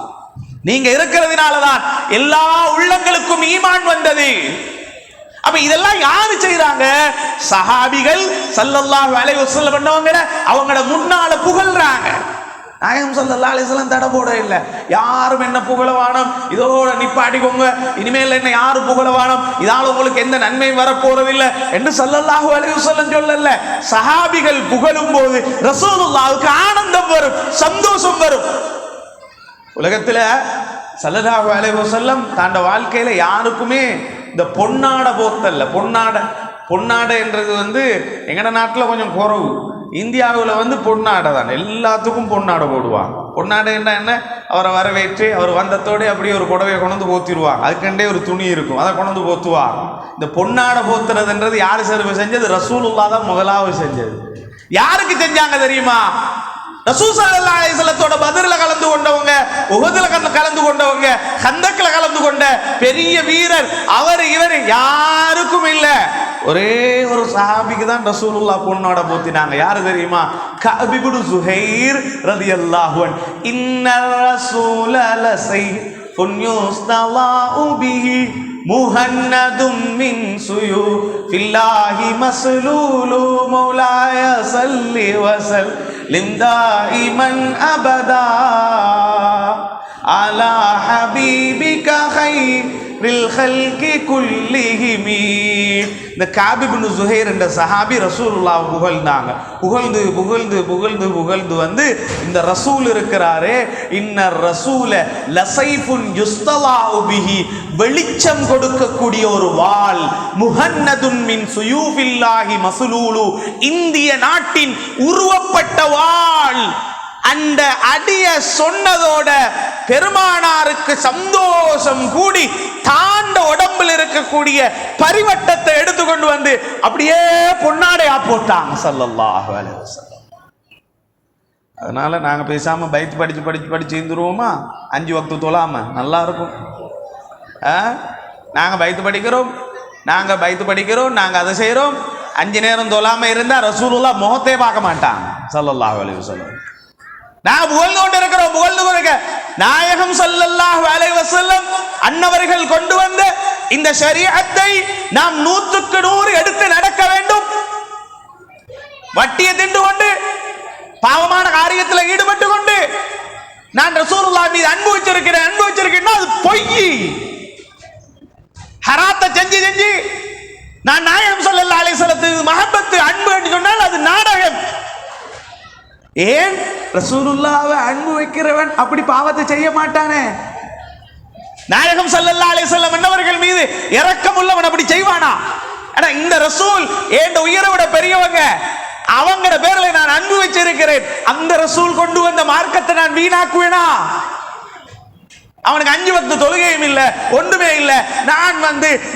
நீங்க இருக்கிறதுனால தான் எல்லா உள்ளங்களுக்கும் ஈமான் வந்தது. அப்ப இதெல்லாம் யாரு செய்யறாங்க? சஹாபிகள் ஸல்லல்லாஹு அலைஹி வஸல்லம் அவங்கள முன்னால புகழ்றாங்க. நாயகம் ஸல்லல்லாஹு அலைஹி வஸல்லம் தடை போட இல்லை. யாரும் என்ன புகழவானம், இதோட நிப்பாட்டிக்கோங்க, இனிமேல் என்ன யாரும் புகழவானம், இதால உங்களுக்கு எந்த நன்மையும் வரப்போறதில்லை என்று ஸல்லல்லாஹு அலைஹி வஸல்லம் சொல்லல. சஹாபிகள் புகழும் போது ரசூலுல்லாஹ்வுக்கு ஆனந்தம் வரும், சந்தோஷம் வரும். உலகத்துல ஸல்லல்லாஹு அலைஹி வஸல்லம் தாண்ட வாழ்க்கையில யாருக்குமே இந்த பொன்னாடை போத்தல்ல. பொன்னாடை என்றது எங்கட நாட்டில் கொஞ்சம் குறவு. இந்தியாவில் பொன்னாடை தான், எல்லாத்துக்கும் பொன்னாடை போடுவாங்க. பொன்னாடை என்ன, அவரை வரவேற்று அவர் வந்தத்தோடு அப்படியே ஒரு புடவையை கொண்டு போத்திடுவாங்க. அதுக்கண்டே ஒரு துணி இருக்கும், அதை கொண்டு போத்துவாங்க. இந்த பொன்னாடை போத்துறதுன்றது யாரு செஞ்சது? ரசூலுல்லாஹ் தான் முதலாவது செஞ்சது. யாருக்கு செஞ்சாங்க தெரியுமா? ரசூல் ஸல்லல்லாஹு அலைஹி வஸல்லத்தோட பத்ர்ல கலந்து கொண்டவங்க, உஹதுல கலந்து கொண்டவங்க, கந்தக்ல கலந்து கொண்ட பெரிய வீரர் அவர் இவர் யாருக்கும் இல்ல. ஒரே ஒரு சஹாபிக்கு தான் ரசூலுல்லாஹ் பொன்னாட போத்தினாங்க. யாரு தெரியுமா? கஅப் இப்னு ஸுஹைர் ரலியல்லாஹு அன்ஹு. இன்னர் ரசூல லஸைஃபுன் யுஸ்தலாஉ பிஹி முஹன்னதும் மின் சுயூஃபில்லாஹி மஸ்லூலு மௌலாய ஸல்லி வஸல்லிம் தாயிமன் அபதா அலா ஹபீபிக கைரில் ஹல்கி குல்லிஹிமி. இந்த கஅப் இப்னு ஸுஹைர் என்ற சஹாபி ரசூலுல்லாஹ் புகழ்ந்தாங்க. புகழ்ந்து புகழ்ந்து புகழ்ந்து புகழ்ந்து இந்த ரசூல் இருக்கிறாரே, இன்னர் ரசூல லஸைஃபுன் யுஸ்தலாஉ பிஹி, வெளிச்சம் கொடுக்கக்கூடிய ஒரு வாள், முஹன்னதுன் மின் சுயூஃபில்லாஹி மஸ்லூலு, இந்திய நாட்டின் உருவப்பட்ட வாள். அந்த அடிய சொன்னதோட பெருமானாருக்கு சந்தோஷம் கூடி தாண்ட உடம்பில் இருக்கக்கூடிய பரிவட்டத்தை எடுத்துக்கொண்டு வந்து அப்படியே பொன்னாடையா போட்டாங்க ஸல்லல்லாஹு அலைஹி வஸல்லம். அதனால நாங்கள் பேசாமல் பைத்து படித்து இருந்துருவோமா, 5 வக்து தொழாமல் நல்லா இருக்கும். நாங்கள் பைத்து படிக்கிறோம், நாங்கள் அதை செய்கிறோம். 5 நேரம் தொழாமல் இருந்தால் ரசூலுல்லாஹ் முகத்தை பார்க்க மாட்டாங்க ஸல்லல்லாஹு அலைஹி வஸல்லம். நான் புகழ்ந்து கொண்டு இருக்கிறோம். நாயகம் ஸல்லல்லாஹு அலைஹி வஸல்லம் அன்னவர்கள் கொண்டு வந்த இந்த ஷரீஅத்தை நாம் 100க்கு 100 எடுத்து நடக்க வேண்டும். வட்டியை தின்று கொண்டு பாவமான காரியத்தில் ஈடுபட்டு கொண்டு நான் ரசூலுல்லாஹ் மீது அன்பு வச்சிருக்கிறேன் அது பொய். ஹராத்தை செஞ்சு நான் நாயகம் ஸல்லல்லாஹு அலைஹி வஸல்லத்துக்கு மஹப்பத்து அன்பு என்று சொன்னால் அது நாடகம். ஏன் ரசூலுல்லாஹ்வை அன்பு வைக்கிறவன் அப்படி பாவத்தை செய்ய மாட்டானே. நாயகம் ஸல்லல்லாஹு அலைஹி வஸல்லம் அன்னவர்கள் மீது இரக்கம் உள்ளவன் அப்படி செய்வானா? ஆனா இந்த ரசூல் ஏண்ட உயிரை விட பெரியவங்க, அவங்களோட பேர்ல நான் அன்பு வச்சிருக்கிறேன். அந்த ரசூல் கொண்டு வந்த மார்க்கத்தை நான் வீணாக்குவேனா? அவனுக்கு 5 வக்து தொழுகையும் இல்ல, ஒன்றுமே இல்ல. நான்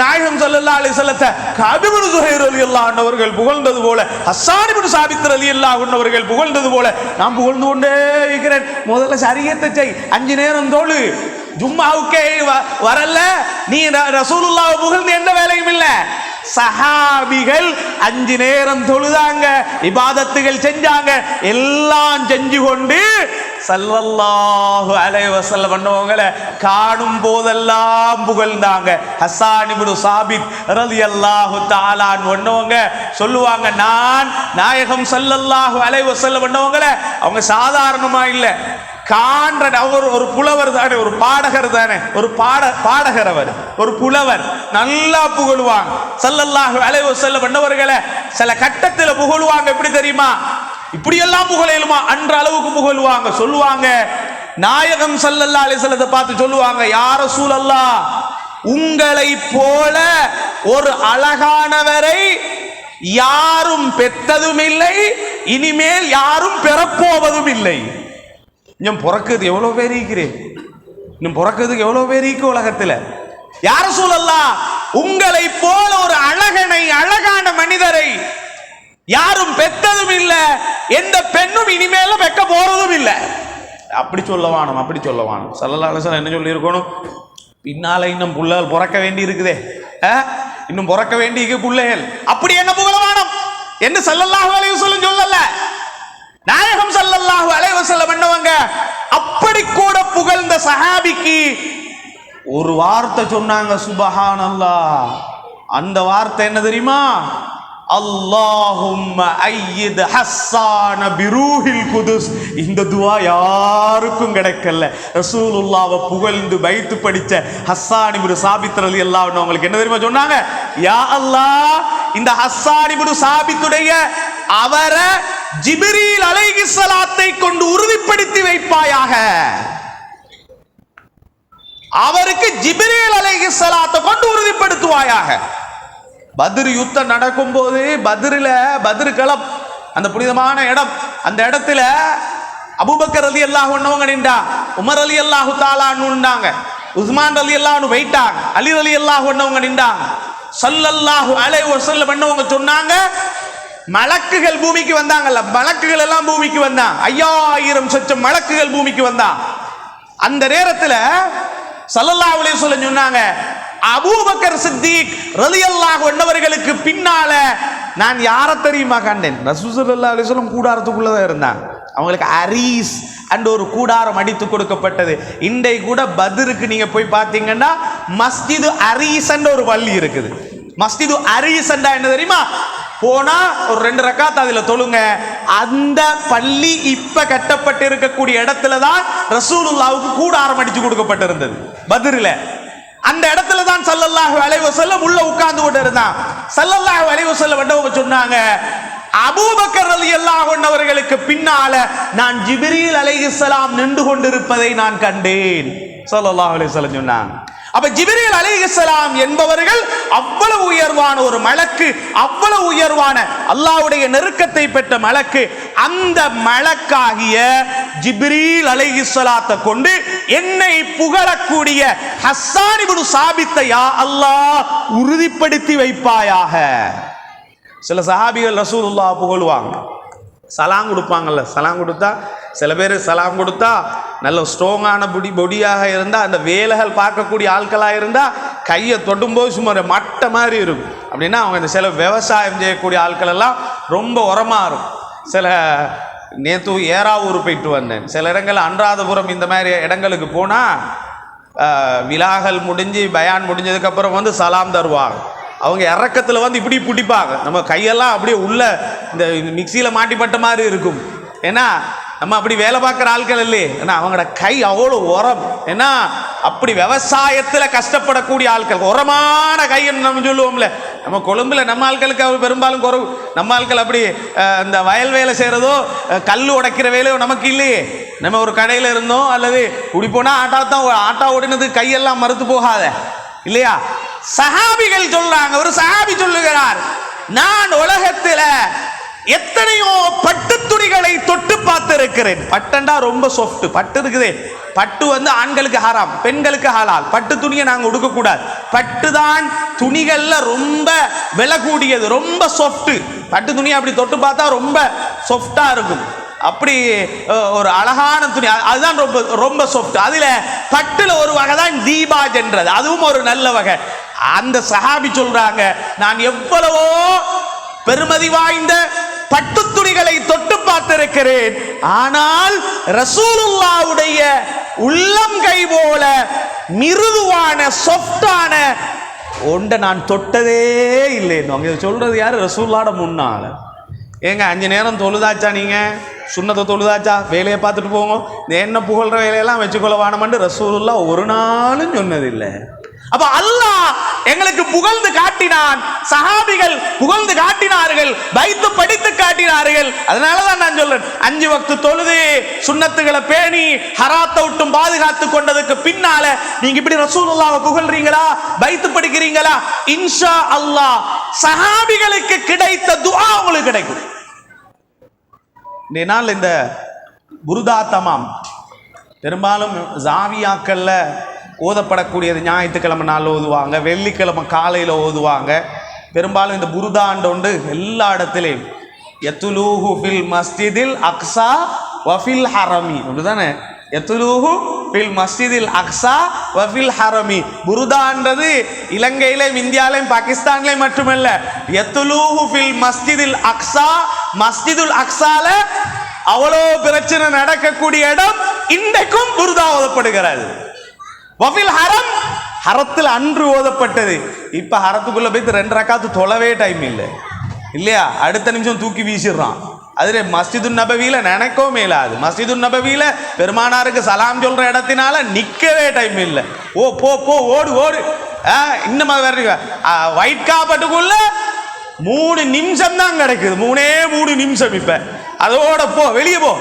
நாயகம் ஸல்லல்லாஹு அலைஹி வஸல்லத்தை கஅப் இப்னு ஸுஹைர் ரலியல்லாஹு அன்ஹு அவர்கள் புகழ்ந்தது போல, ஹஸ்ஸான் இப்னு சாபித் ரலியல்லாஹு அன்ஹு அவர்கள் புகழ்ந்தது போல நான் புகழ்ந்து கொண்டே இருக்கிறேன். முதல்ல ஷரியத்தை செய், 5 நேரம் தொழு. ஜும்மாவுக்கே வரல, நீ ரசூலுல்லாஹ்வை புகழ்ந்து எந்த வேலையும் இல்ல. சஹாபிகள் 5 நேரம் தொழுதாங்க, இபாதத்துகள் செஞ்சாங்க, எல்லாம் செஞ்சு கொண்டு ஸல்லல்லாஹு அலைஹி வஸல்லம் பண்ணவங்களை காணும் போதெல்லாம் புகழ்ந்தாங்க. ஹஸ்ஸான் இப்னு சாபித் ரலியல்லாஹு தஆலா அன்ஹு சொல்லுவாங்க, நான் நாயகம் ஸல்லல்லாஹு அலைஹி வஸல்லம் பண்ணவங்களை அவங்க சாதாரணமா இல்லை காண்ற, அவர் ஒரு புலவர் தானே, ஒரு பாடகர் தானே, ஒரு பாடகர், அவர் ஒரு புலவர், நல்லா புகழுவாங்க. ஸல்லல்லாஹு அலைஹி வஸல்லம் பண்ணவர்களை சில கட்டத்தில் புகழுவாங்க. எப்படி தெரியுமா? இப்படி எல்லாம் புகழலுமா அன்ற அளவுக்கு புகழுவாங்க. சொல்லுவாங்க, நாயகம் ஸல்லல்லாஹு அலைஹி வஸல்லத்தை பார்த்து சொல்லுவாங்க, யா ரசூலல்லாஹ், உங்களை போல ஒரு அழகானவரை யாரும் பெற்றதும் இல்லை, இனிமேல் யாரும் பெறப்போவதும் இல்லை. இன்னும் பிறக்குது எவ்வளவு பேர் இருக்கிறேன், இன்னும் பிறக்கிறதுக்கு எவ்வளவு பேர் இருக்கு உலகத்துல. யா ரசூலல்லாஹ், உங்களை போல ஒரு அழகான மனிதரை யாரும் பெற்றதும் இல்லை, எந்த பெண்ணும் இனிமேல பெக்க போறதும் இல்லை. அப்படி சொல்லவானும் ஸல்லல்லாஹு அலைஹி வஸல்லம் என்ன சொல்லி இருக்கணும்? பின்னால இன்னும் புள்ளைகள் பிறக்க வேண்டி இருக்குதே, இன்னும் பிறக்க வேண்டிய பிள்ளைகள், அப்படி என்ன புகழவானம் என்று ஸல்லல்லாஹு அலைஹி வஸல்லம் சொல்லல. நாயகம் ஸல்லல்லாஹு அலைஹி வஸல்லம் என்னவங்க அப்படி கூட புகழ்ந்த சஹாபிக்கு ஒரு வார்த்தை சொன்னாங்க, சுப்ஹானல்லாஹ். அந்த வார்த்தை என்ன தெரியுமா? அல்லாஹும்ம அய்யித் ஹஸ்ஸான பிரூஹில் குதுஸ். இந்த துஆ யாருக்கும் கிடைக்கல. ரசூலுல்லாஹ்வை புகழ்ந்து பைத்து படிச்ச ஹஸ்ஸான் இப்னு சாபித் ரலியல்லாஹு அன்ஹு அவங்களுக்கு என்ன தெரியுமா சொன்னாங்க? யா அல்லாஹ், இந்த ஹஸ்ஸான் இப்னு சாபித்துடைய அவரை ஜிப்ரீல் அலைஹிஸ்ஸலாத்தை கொண்டு உறுதிப்படுத்தி வைப்பாயாக. அவருக்கு ஜிப்ரீல் அலைஹிஸ்ஸலாத்தை கொண்டு உறுதிப்படுத்துவாயாக. பத்ர் யுத்தம் நடக்கும் போது பத்ர் களம், அந்த புனிதமான இடம், அந்த இடத்துல அபூபக்கர் ரலியல்லாஹு அன்ஹு நின்றா, உமர் ரலியல்லாஹு தஆலா அன்ஹு நின்றாங்க, உஸ்மான் ரலியல்லாஹு அன்ஹு போயிட்டாங்க, அலி ரலியல்லாஹு அன்ஹு நின்றாங்க. ஸல்லல்லாஹு அலைஹி வஸல்லம் அன்ஹு சொன்னாங்க, மலக்குகள் பூமிக்கு வந்தாங்கல்ல, மலக்குகள் எல்லாம் பூமிக்கு வந்தாங்க, 5000 சொச்சம் மலக்குகள் பூமிக்கு வந்தாங்க. அந்த நேரத்தில் ஸல்லல்லாஹு அலைஹி வஸல்லம் சொன்னாங்க, அபூபக்கர் சித்திக் ரலியல்லாஹு அன்ஹு பின்னால நான் யாரை தெரியுமா கண்டேன்? ரசூல் ஸல்லல்லாஹு அலைஹி வஸல்லம் கூடாரத்துக்குள்ளதான் இருந்தாங்க. அவங்களுக்கு அரீஸ் அண்ட் ஒரு கூடாரம் அடித்து கொடுக்கப்பட்டது. இன்றைக்கு கூட பத்ருக்கு நீங்க போய் பார்த்தீங்கன்னா மஸ்ஜிது அரீஸ் என்ற ஒரு பள்ளி இருக்குது. மஸ்ஜிது அரீஸ் என்றா என்ன தெரியுமா? போனா ஒரு 2 ரக்காத் அதுல தொழுங்க. அந்த பள்ளி இப்ப கட்டப்பட்டு இருக்கக்கூடிய இடத்துல தான் ரசூலுல்லாஹ்வுக்கு கூடாரம் அடிச்சு கொடுக்கப்பட்டிருந்தது பத்ரில. அந்த இடத்துல தான் ஸல்லல்லாஹு அலைஹி வஸல்லம் உள்ள உட்கார்ந்து கொண்டு இருந்தான். ஸல்லல்லாஹு அலைஹி வஸல்லம் வந்தவங்க சொன்னாங்க, அபூபக்கர் ரலியல்லாஹு அன்ஹு அவர்களுக்கு பின்னால நான் ஜிப்ரீல் அலைஹிஸ்ஸலாம் நின்று கொண்டிருப்பதை நான் கண்டேன். ஸல்லல்லாஹு அலைஹி வஸல்லம் சொன்னாங்க. அப்ப ஜிப்ரீல் அலைஹிஸ்ஸலாம் என்பவர்கள் அவ்வளவு உயர்வான ஒரு மலக்கு, அவ்வளவு உயர்வான அல்லாஹ்வுடைய நெருக்கத்தை பெற்ற மலக்கு. அந்த மலக்காகிய ஜிப்ரீல் அலைஹிஸ்ஸலாத்தை கொண்டு என்னை புகழக்கூடிய ஹஸ்ஸான் இப்னு சாபித்தை யா அல்லாஹ் உறுதிப்படுத்தி வைப்பாயாக. சில சஹாபிகள் ரசூலுல்லாஹ் புகழுவாங்க, சலாம் கொடுப்பாங்கல்ல, சலாம் கொடுத்தா சில பேர் சலாம் கொடுத்தா நல்ல ஸ்ட்ராங்கான பொடியாக இருந்தால், அந்த வேலைகள் பார்க்கக்கூடிய ஆட்களாக இருந்தால் கையை தொடும்போது சும்மா மட்டை மாதிரி இருக்கும். அப்படின்னா அவங்க இந்த சில விவசாயம் செய்யக்கூடிய ஆட்கள் எல்லாம் ரொம்ப உரமாக இருக்கும். சில நேற்று ஏறாவூர் போயிட்டு வந்தேன். சில இடங்கள் அன்றாதபுரம் இந்த மாதிரி இடங்களுக்கு போனால் விழாக்கள் முடிஞ்சு பயான் முடிஞ்சதுக்கப்புறம் வந்து சலாம் தருவாங்க. அவங்க இறக்கத்தில் வந்து இப்படி பிடிப்பாங்க. நம்ம கையெல்லாம் அப்படியே உள்ள இந்த மிக்சியில் மாட்டிப்பட்ட மாதிரி இருக்கும். ஏன்னா நம்ம அப்படி வேலை பார்க்குற ஆட்கள் இல்லையே, ஏன்னா அவங்களோட கை அவ்வளோ உரம். ஏன்னா அப்படி விவசாயத்தில் கஷ்டப்படக்கூடிய ஆட்கள், உரமான கைன்னு நம்ம சொல்லுவோம்ல. நம்ம கொழும்புல நம்ம ஆட்களுக்கு அவர் பெரும்பாலும் குறவு. நம்ம ஆட்கள் அப்படி இந்த வயல் வேலை செய்கிறதோ கல் உடைக்கிற வேலையோ நமக்கு இல்லையே. நம்ம ஒரு கடையில் இருந்தோம் அல்லது இப்படி போனால் ஆட்டா ஓடினது கையெல்லாம் மறுத்து போகாத இல்லையா. சஹாபிகள் சொல்றாங்க, ஒரு சஹாபி சொல்லுகிறார், நான் உலகத்தில் எத்தனையோ பட்டு துணிகளை தொட்டு பார்த்து இருக்கிறேன். பட்டண்டா ரொம்ப சாஃப்ட். பட்டு இருக்குது, பட்டு வந்து ஆண்களுக்கு ஹராம், பெண்களுக்கு ஹலால். பட்டு துணியை நாங்கள் உடுக்கக்கூடாது. பட்டு தான் துணிகள்ல ரொம்ப விலை கூடியது, ரொம்ப சாஃப்ட். பட்டு துணியை அப்படி தொட்டு பார்த்தா ரொம்ப சாஃப்டா இருக்கும். அப்படி ஒரு அழகான துணி, அதுதான் ரொம்ப ரொம்ப சாஃப்ட். அதுல பட்டுல ஒரு வகை தான் தீபாஜ் என்றது, அதுவும் ஒரு நல்ல வகை. அந்த சஹாபி சொல்றாங்க, நான் எவ்வளவோ பெருமதி வாய்ந்த பட்டு துணிகளை தொட்டு பார்த்திருக்கிறேன், ஆனால் ரசூலுல்லாஹ்வுடைய உள்ளங்கை போல மிருதுவான சாஃப்டான ஒன்றை நான் தொட்டதே இல்லைன்னு அவங்க சொல்றது யாரு? ரசூலுல்லாஹ்வோட முன்னால. ஏங்க 5 நேரம் தொழுதாச்சா? நீங்கள் சுன்னத்தை தொழுதாச்சா? வேலையை பார்த்துட்டு போங்க. இந்த என்ன புகழ்கிற வேலையெல்லாம் வச்சுக்கொள்ள வானமண்டு ரசூலுல்லாஹ் ஒரு நாளும் சொன்னதில்லை. அப்ப அல்லாஹ் எங்களுக்கு புகழ்ந்து காட்டினான், சஹாபிகள் புகழ்ந்து காட்டினார்கள், பைத்து படித்து காட்டினார்கள். அதனாலதான் நான் சொல்றேன், 5 வக்து தொழுது சுன்னத்துகளை பேணி ஹராத்தை விட்டும் பாதுகாத்து கொண்டதுக்கு பின்னால நீங்க இப்படி ரசூலுல்லாஹ்வை புகழ்றீங்களா, பைத்து படிக்கிறீங்களா, இன்ஷா அல்லாஹ் சஹாபிகளுக்கு கிடைத்த துஆ உங்களுக்கு கிடைக்கும். இந்த புருதா தமாம் பெரும்பாலும் ஜாவியாக்கள்ல ஓதப்படக்கூடியது ஞாயிற்றுக்கிழமை நாள் ஓதுவாங்க, வெள்ளிக்கிழமை காலையில் ஓதுவாங்க. பெரும்பாலும் இந்த புருதாண்டு உண்டு எல்லா இடத்துலையும். யத்துலூஹு ஃபில் மஸ்ஜிதில் அக்ஸா வஃபில் ஹரமி, அப்படிதானே? யத்துலூஹு ஃபில் மஸ்ஜிதில் அக்ஸா வஃபில் ஹரமி. புருதான்றது இலங்கையிலையும் இந்தியாவிலையும் பாகிஸ்தான்லையும் மட்டுமல்ல, யத்துலூஹு ஃபில் மஸ்ஜிதில் அக்ஸா, மஸ்ஜிதுல் அக்ஸால அவ்வளோ பிரச்சனை நடக்கக்கூடிய இடம், இன்றைக்கும் புருதா ஓதப்படுகிறது. வஃபில் ஹரம், ஹரத்தில் அன்று ஓதப்பட்டது. இப்ப ஹரத்துக்குள்ள போய் 2 ரக்காத்து தொழவே டைம் இல்லை இல்லையா? அடுத்த நிமிஷம் தூக்கி வீசிடுறான். அதுல மஸ்ஜிது நபவியில நினைக்கவும் இல்லாது. மஸ்ஜிது நபவியில பெருமானாருக்கு சலாம் சொல்ற இடத்தினால நிக்கவே டைம் இல்லை. ஓ போ போ ஓடு ஓடு. இன்னும் ஒயிட் காப்பட்டுக்குள்ள 3 நிமிஷம் தான் கிடைக்குது. 3 நிமிஷம். இப்ப அதோட போ, வெளியே போ.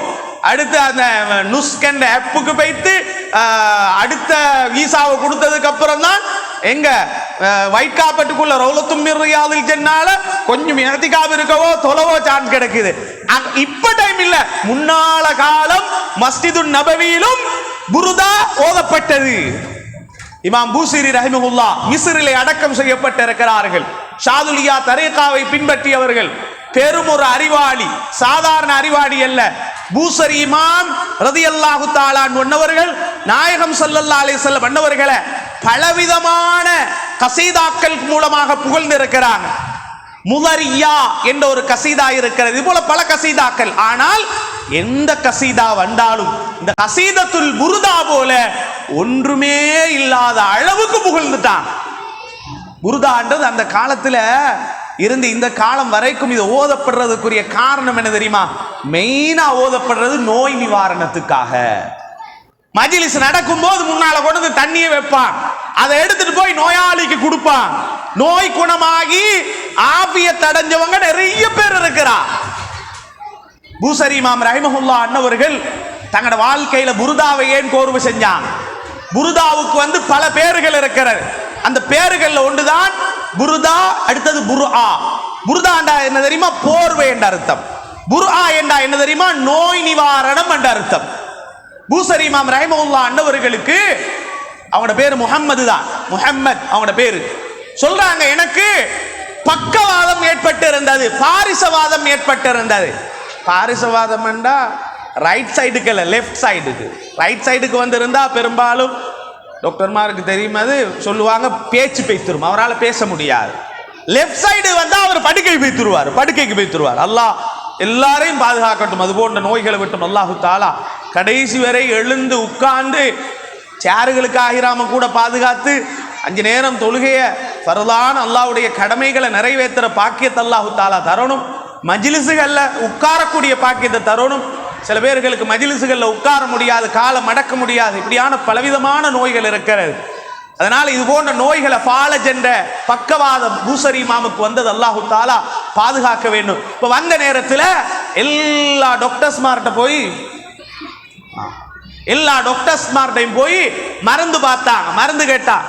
அடுத்து அந்த நுஸ்கண்ட ஆப்புக்கு போயிட்டு அடுத்த வீசாவை கொடுத்ததுக்கு அப்புறம் தான் எங்க ஒயிட் காப்பட்டுக்குள்ள ரௌலத்தும் மின் ரியாதில் ஜன்னால கொஞ்சம் இஅ்திகாஃப் இருக்கவோ தொலவோ சான்ஸ் கிடைக்குது. இப்ப டைம் இல்ல. முன்னால காலம் மஸ்ஜிது நபவியிலும் புருதா ஓதப்பட்டது. இமாம் பூசிரி ரஹிமஹுல்லாஹ் மிஸ்ரிலே அடக்கம் செய்யப்பட்டிருக்கிறார்கள். ஷாதுலியா தரீகாவை பின்பற்றியவர்கள், பெரும் ஒரு அறிவாளி, சாதாரண அறிவாளி அல்ல. பூசரி இமாம் ரலியல்லாஹு தஆலா அன்ஹு நாயகம் ஸல்லல்லாஹு அலைஹி வஸல்லம் அன்னவர்களை பலவிதமான கசீதாக்கள் மூலமாக புகழ்ந்திருக்கிறாங்க. முதரியா என்ற ஒரு கசீதா இருக்கிறது, இது போல பல கசீதாக்கள். ஆனால் எந்த கசீதா வந்தாலும் இந்த கசீதத்துல் புருதா போல ஒன்றுமே இல்லாத அளவுக்கு புகழ்ந்துட்டான். புருதான்றது அந்த காலத்துல இருந்து இந்த காலம் வரைக்கும் இது ஓதப்படுறதுக்குரிய காரணம் என்ன தெரியுமா? மெயினா ஓதப்படுறது நோய் நிவாரணத்துக்காக. மஜ்லிஸ் நடக்கும் போது முன்னால கொண்டு தண்ணியை வைப்பான், அதை எடுத்துட்டு போய் நோயாளிக்கு கொடுப்பான். நோய் குணமாகி ஆபியத் அடைஞ்சவங்க நிறைய பேர் இருக்கிறா. பூசரி இமாம் ரஹிமஹுல்லாஹ் அன்னவர்கள் தங்களோட வாழ்க்கையில புருதாவை ஏன் கோர்வு செஞ்சாங்க? புருதாவுக்கு பல பேர்கள் இருக்கிறது. அந்த பேர்கள்ல ஒன்றுதான் புருதா. அடுத்தது புர்ஆ. புருதா என்றா என்ன தெரியுமா? போர்வை என்ற அர்த்தம். புர்ஆ என்றா என்ன தெரியுமா? நோய் நிவாரணம் என்ற அர்த்தம். பூசரி இமாம் ரஹிமஹுல்லாஹ் அன்னவர்களுக்கு அவங்களோட பேரு முஹம்மது தான். முஹம்மத் அவங்களோட பேரு. சொல்றாங்க, எனக்கு பக்கவாதம் ஏற்பட்டு இருந்தது, பாரிசவாதம் ஏற்பட்டு இருந்தது. பாரிசவாதம்ண்டா ரைட் சைடுக்கு இல்லை, லெஃப்ட் சைடுக்கு. ரைட் சைடுக்கு வந்திருந்தா பெரும்பாலும் டாக்டர்மாருக்கு தெரியும், அது சொல்லுவாங்க பேச்சு பேய்த்துரும், அவரால் பேச முடியாது. லெஃப்ட் சைடு வந்தா அவர் படுக்கைக்கு பேய்த்துருவார். அல்லாஹ் எல்லாரையும் பாதுகாக்கட்டும் அது போன்ற நோய்களை விட்டும். அல்லாஹு தாலா கடைசி வரை எழுந்து உட்கார்ந்து சேர்களுக்கு ஆகிராம கூட பாதுகாத்து 5 நேரம் தொழுகைய ஃபர்லான அல்லாஹ்வுடைய கடமைகளை நிறைவேற்றுற பாக்கியத்தை அல்லாஹு தாலா தரணும். மஜ்லிஸுகள்ல உட்காரக்கூடிய பாக்கியத்தை தரணும். சில பேர்களுக்கு மஜ்லிஸுகள்ல உட்கார முடியாது, காலை மடக்க முடியாது, இப்படியான பலவிதமான நோய்கள் இருக்கிறது. அதனால இது போன்ற நோய்களை ஃபாலஜ் என்ற பக்கவாதம் பூசரி இமாமுக்கு வந்தது அல்லாஹு தாலா பாதுகாக்க வேண்டும். இப்போ வந்த நேரத்தில் எல்லா டாக்டர்ஸ்மார்ட்டையும் போய் மருந்து பார்த்தாங்க, மருந்து கேட்டாங்க.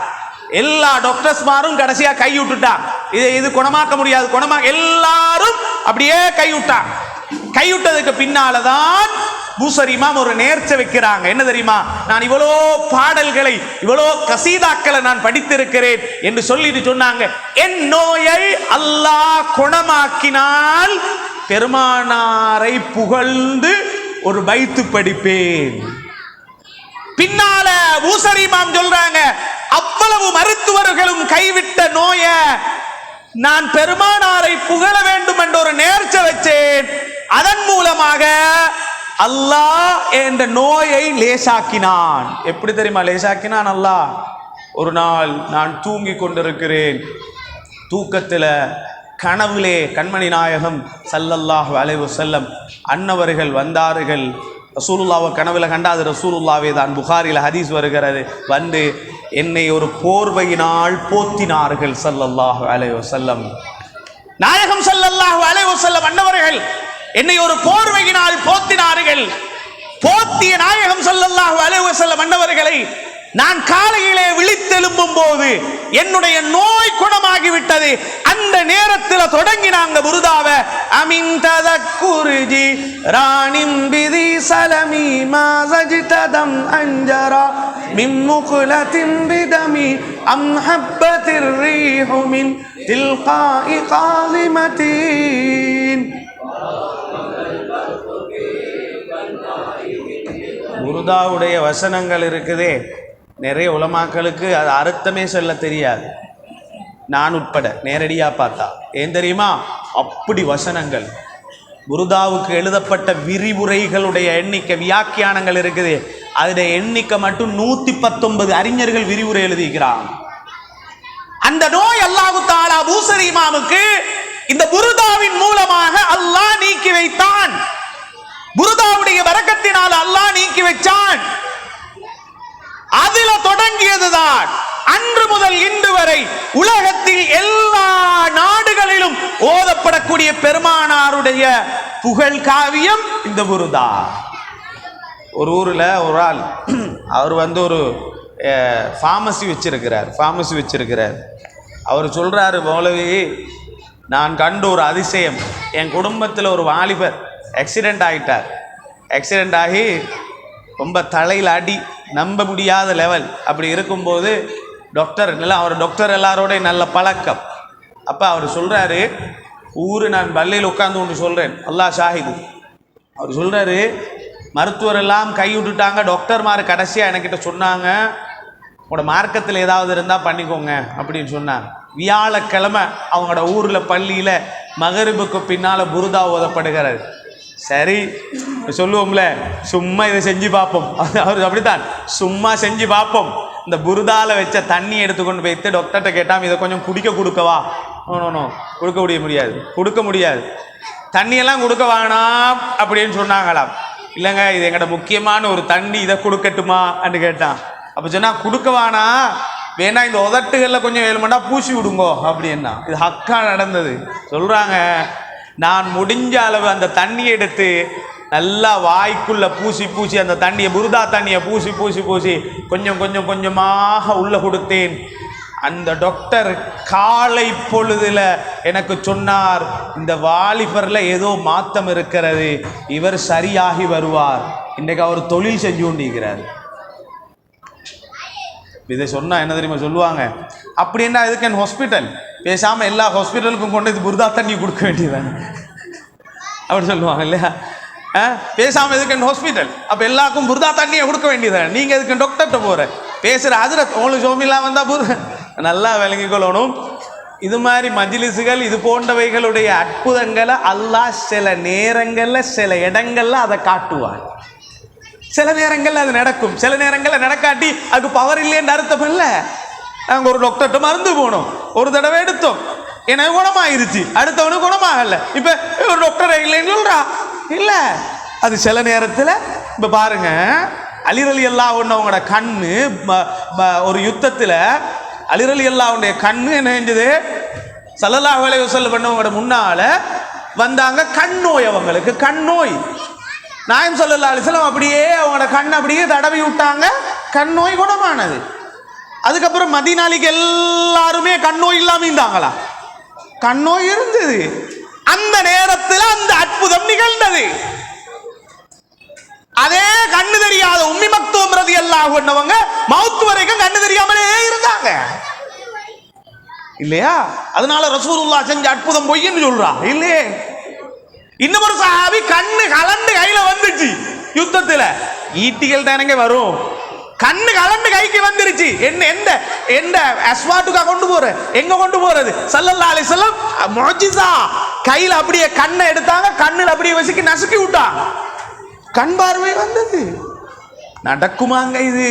எல்லா டாக்டர்ஸ்மாரும் கடைசியா கை விட்டுட்டாங்க. இது குணமாக்க முடியாது, எல்லாரும் அப்படியே கைவிட்டதுக்கு பின்னாலதான் பூசரி இமாம் ஒரு நேர்ச்சை வைக்கிறாங்க. என்ன தெரியுமா? நான் இவ்வளோ பாடல்களை, இவ்வளோ கசீதாக்களை நான் படித்திருக்கிறேன் என்று சொல்லிட்டு சொன்னாங்க, என் நோயை அல்லாஹ் குணமாக்கினால் பெருமானாரை புகழ்ந்து ஒரு பைத்து படிப்பேன். பின்னால பூசரி இமாம் சொல்றாங்க, அவ்வளவு மருத்துவர்களும் கைவிட்ட நோய நான் பெருமானாரை புகழ வேண்டும் என்ற ஒரு நேர்ச்சை வச்சேன். அதன் மூலமாக அல்லாஹ் என்ற நோயை லேசாக்கினான். எப்படி தெரியுமா லேசாக்கினான் அல்லாஹ்? ஒரு நாள் நான் தூங்கி கொண்டிருக்கிறேன், தூக்கத்தில் கனவுலே கண்மணி நாயகம் ஸல்லல்லாஹு அலைஹி வஸல்லம் அன்னவர்கள் வந்தார்கள். ரசூலுல்லாவை கனவுல கண்டாது ரசூலுல்லாவே தான். புகாரில ஹதீஸ் வருகிறது. வந்து என்னை ஒரு போர்வையினால் போத்தினார்கள் ஸல்லல்லாஹு அலைஹி வஸல்லம். நாயகம் ஸல்லல்லாஹு அலைஹி வஸல்லம் அன்னவர்கள் என்னை ஒரு போர்வையினால் போத்தினார்கள். போத்திய நாயகம் ஸல்லல்லாஹு அலைஹி வஸல்லம் அன்னவர்களை நான் காலையிலே விழித்தெழும்பும் போது என்னுடைய நோய் குணமாகிவிட்டது. அந்த நேரத்தில் தொடங்கினாங்க புருதாவ. அமின் ததக்குருஜி ராணிம் பிதி சலமி மாஸஜ்ததம் அஞ்சரா மின் முக்லதின் பிதமி அம் ஹப்பத்திர் ரீஹு மின் தில்காஇ காலிமதீன். புருதாவுடைய வசனங்கள் இருக்குதே, நிறைய உலமாக்களுக்கு அது அர்த்தமே சொல்ல தெரியாது, நான் உட்பட நேரடியாக பார்த்தா. ஏன் தெரியுமா? அப்படி வசனங்கள். புருதாவுக்கு எழுதப்பட்ட விரிவுரைகளுடைய எண்ணிக்கை, வியாக்கியானங்கள் இருக்குது, அதோடைய எண்ணிக்கை மட்டும் 119 அறிஞர்கள் விரிவுரை எழுதிக்கிறாங்க. அந்த நோய் அல்லாஹு தஆலா பூசரி இமாமுக்கு இந்த புருதாவின் மூலமாக அல்லாஹ் நீக்கி வைத்தான். புருதாவுடைய வரக்கத்தினால் அல்லாஹ் நீக்கி வச்சான். அதில தொடங்கியதுதான் அன்று முதல் இன்று வரை உலகத்தில் எல்லா நாடுகளிலும் ஓதப்படக்கூடிய பெருமானாருடைய புகழ் காவியம் இந்த புருதா. ஒரு ஊரில் ஒரு ஆள், அவர் வந்து ஒரு ஃபார்மசி வச்சிருக்கிறார். அவர் சொல்றாரு, மௌலவி நான் கண்ட ஒரு அதிசயம், என் குடும்பத்தில் ஒரு வாலிபர் ஆக்சிடெண்ட் ஆகி ரொம்ப தலையில் அடி, நம்ப முடியாத லெவல். அப்படி இருக்கும்போது அவர் டாக்டர் எல்லாரோட நல்ல பழக்கம். அப்போ அவர் சொல்கிறாரு, நான் பள்ளியில் உட்காந்து ஒன்று சொல்கிறேன், அல்லாஹ் ஷாஹிது. அவர் சொல்கிறாரு, மருத்துவர் எல்லாம் கை விட்டுட்டாங்க, டாக்டர்மார் கடைசியாக என்கிட்ட சொன்னாங்க, உங்களோட மார்க்கத்தில் ஏதாவது இருந்தால் பண்ணிக்கோங்க அப்படின்னு சொன்னாங்க. வியாழக்கிழமை அவங்களோட ஊரில் பள்ளியில் மகரிபுக்கு பின்னால் புருதா ஓதப்படுகிறது. சரி சொல்லுவோம்ல, சும்மா இதை செஞ்சு பார்ப்போம். அவர் அப்படித்தான், சும்மா செஞ்சு பார்ப்போம். இந்த புருதால வச்ச தண்ணி எடுத்துக்கொண்டு போய்த்து டாக்டர்கிட்ட கேட்டால் இதை கொஞ்சம் கொடுக்கவா? நோ கொடுக்க முடியாது, தண்ணியெல்லாம் கொடுக்க வேணாம் அப்படின்னு சொன்னாங்களாம். இல்லைங்க, இது எங்கள்ட முக்கியமான ஒரு தண்ணி, இதை கொடுக்கட்டுமா அப்படின்னு கேட்டான். அப்போ சொன்னால் கொடுக்க வேணா இந்த உதட்டுகளில் கொஞ்சம் வேணுமெண்டா பூசி விடுங்கோ அப்படின்னா. இது ஹக்கா நடந்தது. சொல்கிறாங்க, நான் முடிஞ்ச அளவு அந்த தண்ணியை எடுத்து நல்லா வாய்க்குள்ள பூசி அந்த தண்ணியை, புருதா தண்ணியை பூசி கொஞ்சமாக உள்ள கொடுத்தேன். அந்த டாக்டர் காலை பொழுதுல எனக்கு சொன்னார், இந்த வாலிபர்ல ஏதோ மாற்றம் இருக்கிறது, இவர் சரியாகி வருவார். இன்றைக்கு அவர் தொழில் செஞ்சு கொண்டிருக்கிறார். இதை சொன்னா என்ன தெரியுமா சொல்லுவாங்க? அப்படின்னா இதுக்கு என் ஹாஸ்பிட்டல் பேசாமல் எல்லா ஹாஸ்பிட்டலுக்கும் கொண்டு இது புருதா தண்ணி கொடுக்க வேண்டியதான். அப்படி சொல்லுவாங்க இல்லையா? பேசாமல் எதுக்கு ஹாஸ்பிட்டல்? அப்போ எல்லாருக்கும் புர்தா தண்ணியை கொடுக்க வேண்டியது. நீங்கள் எதுக்கு டாக்டர்கிட்ட போகிற பேசுகிற அதில் உங்களுக்கு சோமிலாம் வந்தால் நல்லா விளங்கி கொள்ளணும். இது மாதிரி மஜ்லிஸுகள் இது போன்றவைகளுடைய அற்புதங்களை அல்லாஹ் சில நேரங்களில் சில இடங்களில் அதை காட்டுவார். சில நேரங்களில் அது நடக்கும், சில நேரங்களில் நடக்காட்டி அதுக்கு பவர் இல்லைன்னு அர்த்தம் இல்லை. நாங்கள் ஒரு டாக்டர்கிட்ட மருந்து போனோம், ஒரு தடவை எடுத்தோம், எனக்கு குணமாயிருச்சு, அடுத்தவனுக்கு குணமாகல, இப்போ ஒரு டாக்டர் இல்லைன்னு சொல்கிறா இல்லை. அது சில நேரத்தில் இப்போ பாருங்க, அலி ரலியல்லாஹு அன்ஹு அவங்களோட கண்ணு ஒரு யுத்தத்தில் அலி ரலியல்லாஹு அன்ஹுடைய கண்ணு என்ன செஞ்சது, ஸல்லல்லாஹு அலைஹி வஸல்லம் பண்ணவங்களோட முன்னால வந்தாங்க. கண் நோய், அவங்களுக்கு கண் நோய். நாயகம் ஸல்லல்லாஹு அலைஹி வஸல்லம் அப்படியே அவங்களோட கண் அப்படியே தடவி விட்டாங்க, கண் நோய் குணமானது. அதுக்கப்புறம் மதீனாலிக்கு எல்லாருமே கண் நோய் இல்லாம இருந்தாங்களா? கண் நோய் இருந்தது. அந்த நேரத்தில் அந்த அற்புதம் நிகழ்ந்தது. அதே கண்ணு தெரியாத உம்மி மக்தூம் ரலியல்லாஹு அன்ஹுவங்க மௌத் வரைக்கும் கண்ணு தெரியாமலே இருந்தாங்க இல்லையா? அதனால ரசூலுல்லாஹ் செஞ்ச அற்புதம் பொய்ன்னு சொல்றா இல்லையே. இன்னொரு சஹாபி கண்ணு கலண்டு கையில வந்துச்சு யுத்தத்துல. ஈட்டிகள் தானங்க வரும், கண்ணு கலண்டு கைக்கு வந்துருச்சு. எந்த எந்த அஸ்வாட்டுக்கா கொண்டு போற, எங்க கொண்டு போறது? ஸல்லல்லாஹு அலைஹி வஸல்லம் முஅஜிஸா கையில அப்படியே கண்ணை எடுத்தாங்க, கண்ணுல அப்படியே வசிக்கி நசுக்கி விட்டாங்க, கண் பார்வை வந்தது. நடக்குமாங்க இது?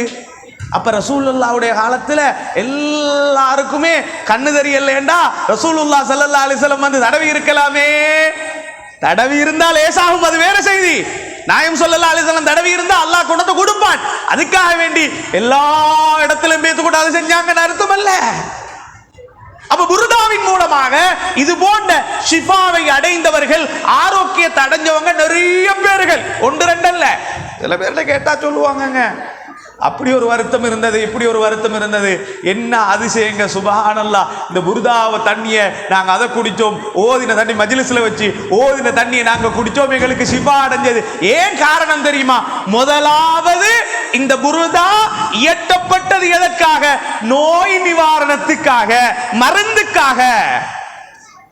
அப்ப ரசூலுல்லாஹ்வுடைய காலத்துல எல்லாருக்குமே கண்ணு தெரியலண்டா ரசூலுல்லாஹ் ஸல்லல்லாஹு அலைஹி வஸல்லம் வந்து தடவி இருக்கலாமே. தடவி இருந்தால் லேசாகும், அது வேற செய்தி. நாயகம் ஸல்லல்லாஹு அலைஹி வஸல்லம் தடவி இருந்தா அல்லாஹ் கொண்டு கொடுப்பான். அதுக்காக வேண்டி எல்லா இடத்திலும் பேத்து கூட அதை செஞ்சாங்கன்னு அர்த்தம் அல்ல. அப்ப புர்தாவின் மூலமாக இது போன்ற ஷிஃபாவை அடைந்தவர்கள், ஆரோக்கியத்தை அடைஞ்சவங்க நிறைய பேர்கள், ஒன்று ரெண்டு அல்ல. சில பேர்ல கேட்டா சொல்லுவாங்கங்க, அப்படி ஒரு வருத்தம் இருந்தது, இப்படி ஒரு வருத்தம் இருந்தது. என்ன அதிசயங்க, சுபஹானல்லாஹ். இந்த புர்தாவை தண்ணியை நாங்க அதை குடிச்சோம், ஓதின தண்ணி மஜ்லிஸ்ல வச்சு ஓதின தண்ணியை நாங்க குடிச்சோம், எங்களுக்கு ஷிஃபா அடைஞ்சது. ஏன் காரணம் தெரியுமா? முதலாவது இந்த புர்தா இயற்றப்பட்டது எதற்காக? நோய் நிவாரணத்துக்காக, மருந்துக்காக.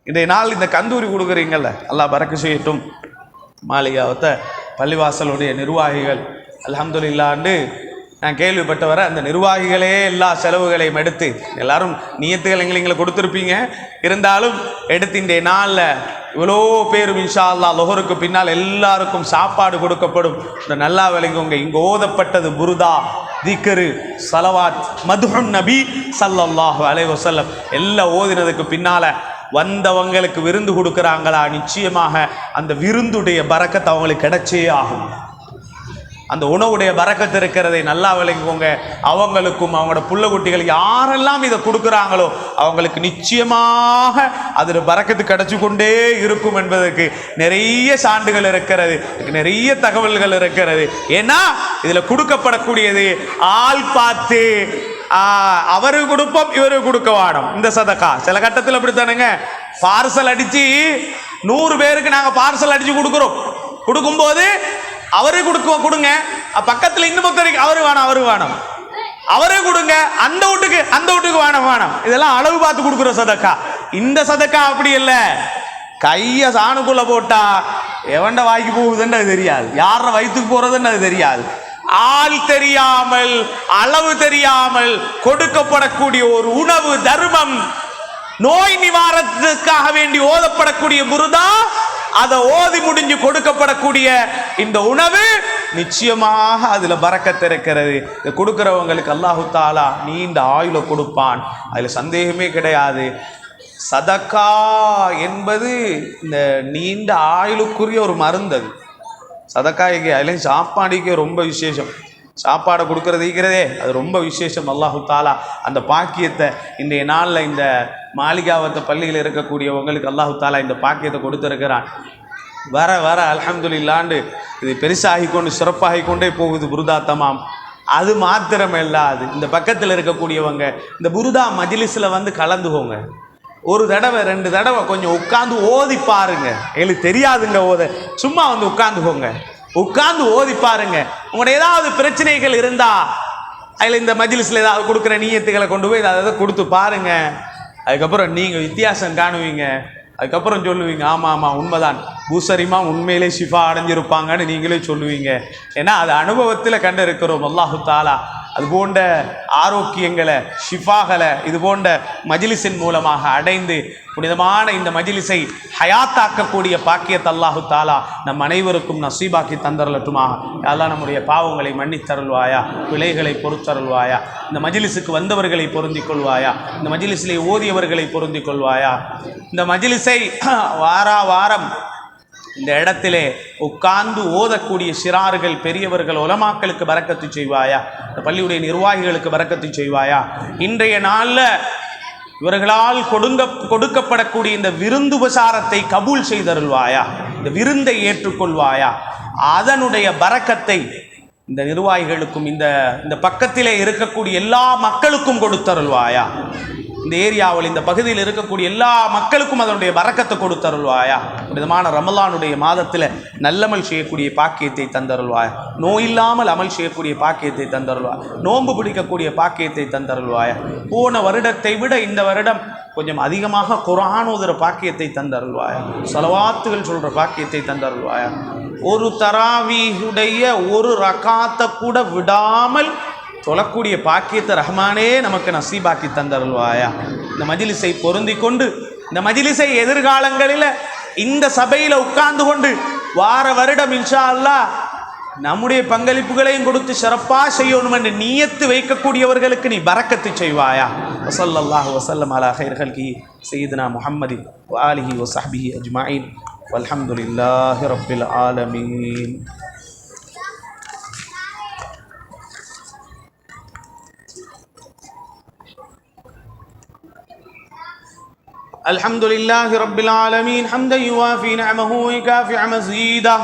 இன்றைய நாள் இந்த கந்தூரி கொடுக்குறீங்கல்ல, அல்லாஹ் பரக்க செய்யட்டும். மாளிகாவத்த பள்ளிவாசலுடைய நிர்வாகிகள் அல்ஹம்துலில்லாஹ்னு நான் கேள்விப்பட்டவரை அந்த நிர்வாகிகளே எல்லா செலவுகளையும் எடுத்து, எல்லாரும் நியத்துகள் எங்களை கொடுத்துருப்பீங்க, இருந்தாலும் எடுத்து இன்றைய நாளில் இவ்வளோ பேரும் இன்ஷா அல்லாஹ் லொஹருக்கு பின்னால் எல்லாருக்கும் சாப்பாடு கொடுக்கப்படும். இந்த நல்லா விளங்குங்க, இங்கே ஓதப்பட்டது புர்தா, திக்ரு, ஸலவாத், மதுஹுன் நபி ஸல்லல்லாஹு அலைஹி வஸல்லம் எல்லாம் ஓதினதுக்கு பின்னால் வந்தவங்களுக்கு விருந்து கொடுக்குறாங்களா, நிச்சயமாக அந்த விருந்துடைய பரக்கத்து அவங்களுக்கு கிடைச்சே ஆகும். அந்த உணவுடைய பரக்கத்து இருக்கிறதை நல்லா விளங்குவோங்க. அவங்களுக்கும் அவங்களோட புள்ள குட்டிகள் யாரெல்லாம் இதை கொடுக்குறாங்களோ அவங்களுக்கு நிச்சயமாக அதில் பரக்கத்து கிடைச்சு கொண்டே இருக்கும் என்பதற்கு நிறைய சான்றுகள் இருக்கிறது, நிறைய தகவல்கள் இருக்கிறது. ஏன்னா இதில் கொடுக்கப்படக்கூடியது ஆள் பார்த்து அவரு கொடுப்போம் இவரு கொடுக்க வாடும். இந்த சதக்கா சில கட்டத்தில் அப்படித்தானுங்க, பார்சல் அடிச்சு 100 பேருக்கு நாங்கள் பார்சல் அடிச்சு கொடுக்கும்போது அவரு கொடுங்க, பக்கத்தில் இன்னும் அவரு வேணும் அவரே கொடுங்க, அந்த வீட்டுக்கு வேணும். இதெல்லாம் அளவு பார்த்து கொடுக்குற சதக்கா. இந்த சதக்கா அப்படி இல்லை, கைய சாணுக்குள்ள போட்டா எவண்ட வாய்க்கு போகுதுன்னு அது தெரியாது, யார வயிற்றுக்கு போறதுன்னு அது தெரியாது. ஆள் தெரியாமல், அளவு தெரியாமல் கொடுக்கப்படக்கூடிய ஒரு உணவு தர்மம், நோய் நிவாரணத்துக்காக வேண்டி ஓதப்படக்கூடிய புர்தா, அதை ஓதி முடிஞ்சு கொடுக்கப்படக்கூடிய இந்த உணவு நிச்சயமாக அதுல பரக்கத்து இருக்கிறது. இதை கொடுக்கிறவங்களுக்கு அல்லாஹு தாலா நீண்ட ஆயுளை கொடுப்பான், அதுல சந்தேகமே கிடையாது. சதக்கா என்பது இந்த நீண்ட ஆயுளுக்குரிய ஒரு மருந்து. அது சதக்கா அதுலேயும் சாப்பாடுக்கே ரொம்ப விசேஷம். சாப்பாடை கொடுக்கறதுக்கிறதே அது ரொம்ப விசேஷம். அல்லாஹு தாலா அந்த பாக்கியத்தை இன்றைய நாளில் இந்த மாளிகாவத்த பள்ளியில் இருக்கக்கூடியவங்களுக்கு அல்லாஹு தாலா இந்த பாக்கியத்தை கொடுத்துருக்கிறான். வர வர அல்ஹம்துலில்லாஹ்னு இது பெருசாகி கொண்டு சிறப்பாகி கொண்டே போகுது புர்தா தமாம். அது மாத்திரமில்லாது இந்த பக்கத்தில் இருக்கக்கூடியவங்க இந்த புர்தா மஜ்லிஸில் வந்து கலந்துக்கோங்க. ஒரு தடவை 2 தடவை கொஞ்சம் உட்காந்து ஓதி பாருங்க. எங்களுக்கு தெரியாதுங்க ஓத, சும்மா வந்து உட்காந்துக்கோங்க, உட்கார்ந்து ஓதி பாருங்க. உங்களோட ஏதாவது பிரச்சனைகள் இருந்தா அதில் இந்த மஜ்லிஸில் ஏதாவது கொடுக்குற நீயத்துக்களை கொண்டு போய் அதை கொடுத்து பாருங்க. அதுக்கப்புறம் நீங்கள் வித்தியாசம் காணுவீங்க. அதுக்கப்புறம் சொல்லுவீங்க ஆமாம் உண்மைதான் பூசரிமா உண்மையிலே ஷிஃபா அடைஞ்சிருப்பாங்கன்னு நீங்களே சொல்லுவீங்க. ஏன்னா அது அனுபவத்தில் கண்டு இருக்கிறோம். அல்லாஹு தாலா அது போன்ற ஆரோக்கியங்களை ஷிஃபாகளை இது போன்ற மஜ்லிஸின் மூலமாக அடைந்து புனிதமான இந்த மஜ்லிஸை ஹயாத்தாக்கக்கூடிய பாக்கியத்தை அல்லாஹு தாலா நம் அனைவருக்கும் நசீபாக்கி தந்தரலட்டுமாக. யாரெல்லாம் நம்முடைய பாவங்களை மன்னித்தருள்வாயா, பிழைகளை பொறுத்தருள்வாயா, இந்த மஜ்லிஸுக்கு வந்தவர்களை பொருந்திக் கொள்வாயா, இந்த மஜ்லிஸிலே ஓதியவர்களை பொருந்திக் கொள்வாயா. இந்த மஜ்லிஸை வாரம் இந்த இடத்திலே உட்கார்ந்து ஓதக்கூடிய சிறார்கள் பெரியவர்கள் உலமாக்களுக்கு பரக்கத்து செய்வாயா, இந்த பள்ளியுடைய நிர்வாகிகளுக்கு பரக்கத்து செய்வாயா. இன்றைய நாளில் இவர்களால் கொடுக்கப்படக்கூடிய இந்த விருந்துபசாரத்தை கபூல் செய்தருள்வாயா, இந்த விருந்தை ஏற்றுக்கொள்வாயா. அதனுடைய பரக்கத்தை இந்த நிர்வாகிகளுக்கும் இந்த பக்கத்திலே இருக்கக்கூடிய எல்லா மக்களுக்கும் கொடுத்தருள்வாயா. இந்த ஏரியாவில் இந்த பகுதியில் இருக்கக்கூடிய எல்லா மக்களுக்கும் அதனுடைய பரக்கத்தை கொடுத்தருள்வாயா. விதமான ரமலானுடைய மாதத்தில் நல்லமல் செய்யக்கூடிய பாக்கியத்தை தந்தருள்வாயா, நோயில்லாமல் அமல் செய்யக்கூடிய பாக்கியத்தை தந்தருள்வாயா, நோன்பு பிடிக்கக்கூடிய பாக்கியத்தை தந்தருள்வாயா. போன வருடத்தை விட இந்த வருடம் கொஞ்சம் அதிகமாக குர்ஆன் ஓதுகிற பாக்கியத்தை தந்தருள்வாயா, ஸலவாத்துகள் சொல்கிற பாக்கியத்தை தந்தருள்வாயா. ஒரு தராவீஹுடைய ஒரு ரகாத்தை கூட விடாமல் சொல்லக்கூடிய பாக்கியத்தை ரஹ்மானே நமக்கு நசீபாக்கி தந்தருள்வாயா. இந்த மஜ்லிஸை பொருந்தி கொண்டு இந்த மஜ்லிஸை எதிர்காலங்களில் இந்த சபையில் உட்கார்ந்து கொண்டு வார வருடம் இன்ஷா அல்லாஹ் நம்முடைய பங்களிப்புகளையும் கொடுத்து சிறப்பாக செய்யணும் என்று நியத்து வைக்கக்கூடியவர்களுக்கு நீ பரக்கத்து செய்வாயா. வஸல்லல்லாஹு வஸல்லம் அலா கைர் ஹல்கி சய்யிதுனா முஹம்மதின் வ ஆலிஹி வ ஸஹ்பிஹி அஜ்மஈன் வல்ஹம்துலில்லாஹி ரப்பில் ஆலமீன். அல்ஹம்துலில்லாஹி ரப்பில் ஆலமீன் ஹம்தன் யுவாஃபி நிஅமஹு வ யுகாஃபி மஸீதா.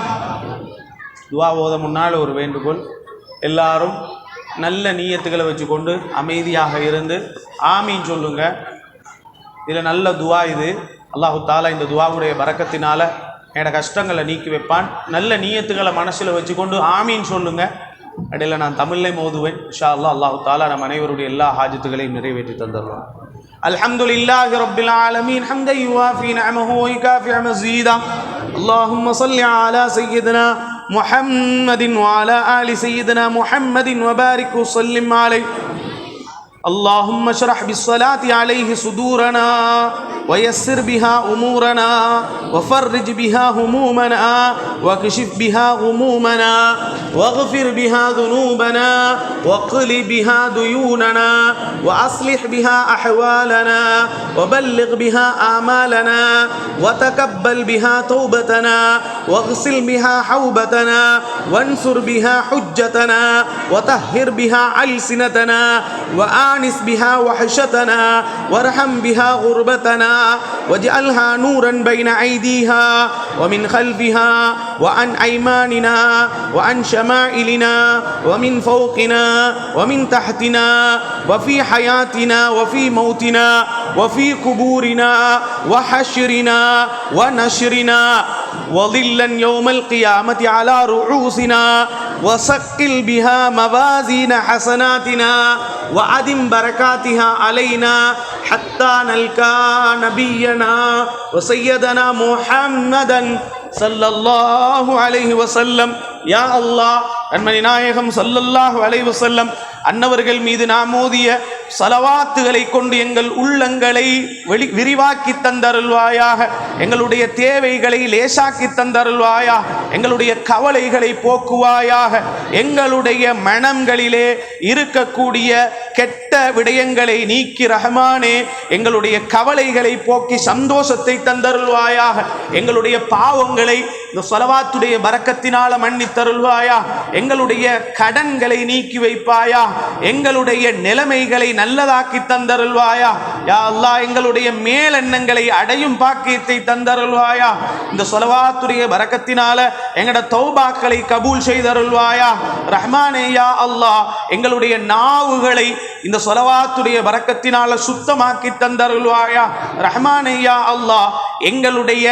துஆ ஓத முன்னால் ஒரு வேண்டுகோள், எல்லாரும் நல்ல நியத்துக்களை வச்சுக்கொண்டு அமைதியாக இருந்து ஆமீன் சொல்லுங்க. இதில் நல்ல துவா இது. அல்லாஹு தாலா இந்த துவாவுடைய பரக்கத்தினால என்னோட கஷ்டங்களை நீக்கி வைப்பான். நல்ல நியத்துக்களை மனசில் வச்சுக்கொண்டு ஆமீன் சொல்லுங்க. இடையில் நான் தமிழ்லே மோதுவேன் இன்ஷா அல்லாஹ். அல்லாஹு தாலா நம் அனைவருடைய எல்லா ஹாஜத்துகளையும் நிறைவேற்றி தந்துடுவான். அல்ஹம்துலில்லாஹி ரப்பில் ஆலமீன் ஹம்தன் யுவாஃபி நிஅமஹு வ யுகாஃபி மஸீதா. அல்லாஹும்ம ஸல்லி அலா சய்யிதினா முஹம்மதின் வ அலா ஆலி சய்யிதினா முஹம்மதின் வ பாரிக் வ ஸல்லிம் அலைஹி. اللهم اشرح بالصلاة عليه صدورنا ويسر بها أمورنا وفرج بها همومنا واكشف بها غمومنا واغفر بها ذنوبنا واقل بها ديوننا وأصلح بها أحوالنا وبلغ بها آمالنا وتقبل بها توبتنا واغسل بها حوبتنا وانصر بها حجتنا وطهر بها ألسنتنا وآنس بها وحشتنا وارحم بها غربتنا واجعلها نورا بين أيديها ومن خلفها وعن أيماننا وعن شمائلنا ومن فوقنا ومن تحتنا وفي حياتنا وفي موتنا وفي قبورنا وحشرنا ونشرنا وظلا يوم القيامة على رؤوسنا وثقل بها موازين حسناتنا وعدم بركاتها علينا حتى نلقى نبينا وسيدنا محمدا صلى الله عليه وسلم. யா அல்லாஹ், அன்மணி நாயகம் ஸல்லல்லாஹு அலைஹி வஸல்லம் அன்னவர்கள் மீது நாம் ஓதிய ஸலவாத்துகளை கொண்டு எங்கள் உள்ளங்களை விரிவாக்கி தந்தருள்வாயாக, எங்களுடைய தேவைகளை லேசாக்கி தந்தருள்வாயாக, எங்களுடைய கவலைகளை போக்குவாயாக, எங்களுடைய மனங்களிலே இருக்கக்கூடிய கெட்ட விடயங்களை நீக்கி ரஹ்மானே எங்களுடைய கவலைகளை போக்கி சந்தோஷத்தை தந்தருள்வாயாக, எங்களுடைய பாவங்களை இந்த ஸலவாத்துடைய பரக்கத்தினால மன்னித்தருள்வாயா, எங்களுடைய கடன்களை நீக்கி வைப்பாயா, எங்களுடைய நிலைமைகளை நல்லதாக்கி தந்தருள்வாயா. யா அல்லாஹ், எங்களுடைய மேலெண்ணங்களை அடையும் பாக்கியத்தை தந்தருள்வாயா. இந்த ஸலவாத்துடைய பரக்கத்தினால எங்களோட தௌபாக்களை கபூல் செய்தருள்வாயா ரஹ்மானே. யா அல்லாஹ், எங்களுடைய நாவுகளை இந்த ஸலவாத்துடைய பரக்கத்தினால சுத்தமாக்கி தந்தருள்வாயா ரஹ்மானே. யா அல்லாஹ், எங்களுடைய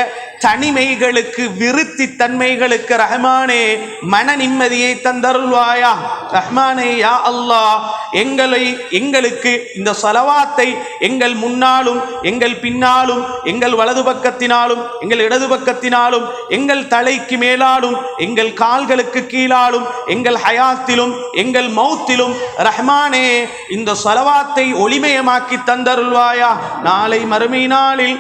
தனிமைகளுக்கு விருத்தி தன்மைகளுக்கு ரஹ்மானே மன நிம்மதியை தந்தருள்வாயா. ரஹ்மானே யா அல்லாஹ் எங்களுக்கு இந்த ஸலவாத்தை எங்கள் முன்னாலும் எங்கள் பின்னாலும் எங்கள் வலது பக்கத்தினாலும் எங்கள் இடது பக்கத்தினாலும் எங்கள் தலைக்கு மேலாலும் எங்கள் கால்களுக்கு கீழாலும் எங்கள் ஹயாத்திலும் எங்கள் மௌத்திலும் ரஹ்மானே இந்த ஸலவாத்தை ஒளிமயமாக்கி தந்தருள்வாயா. நாளை மறுமை நாளில்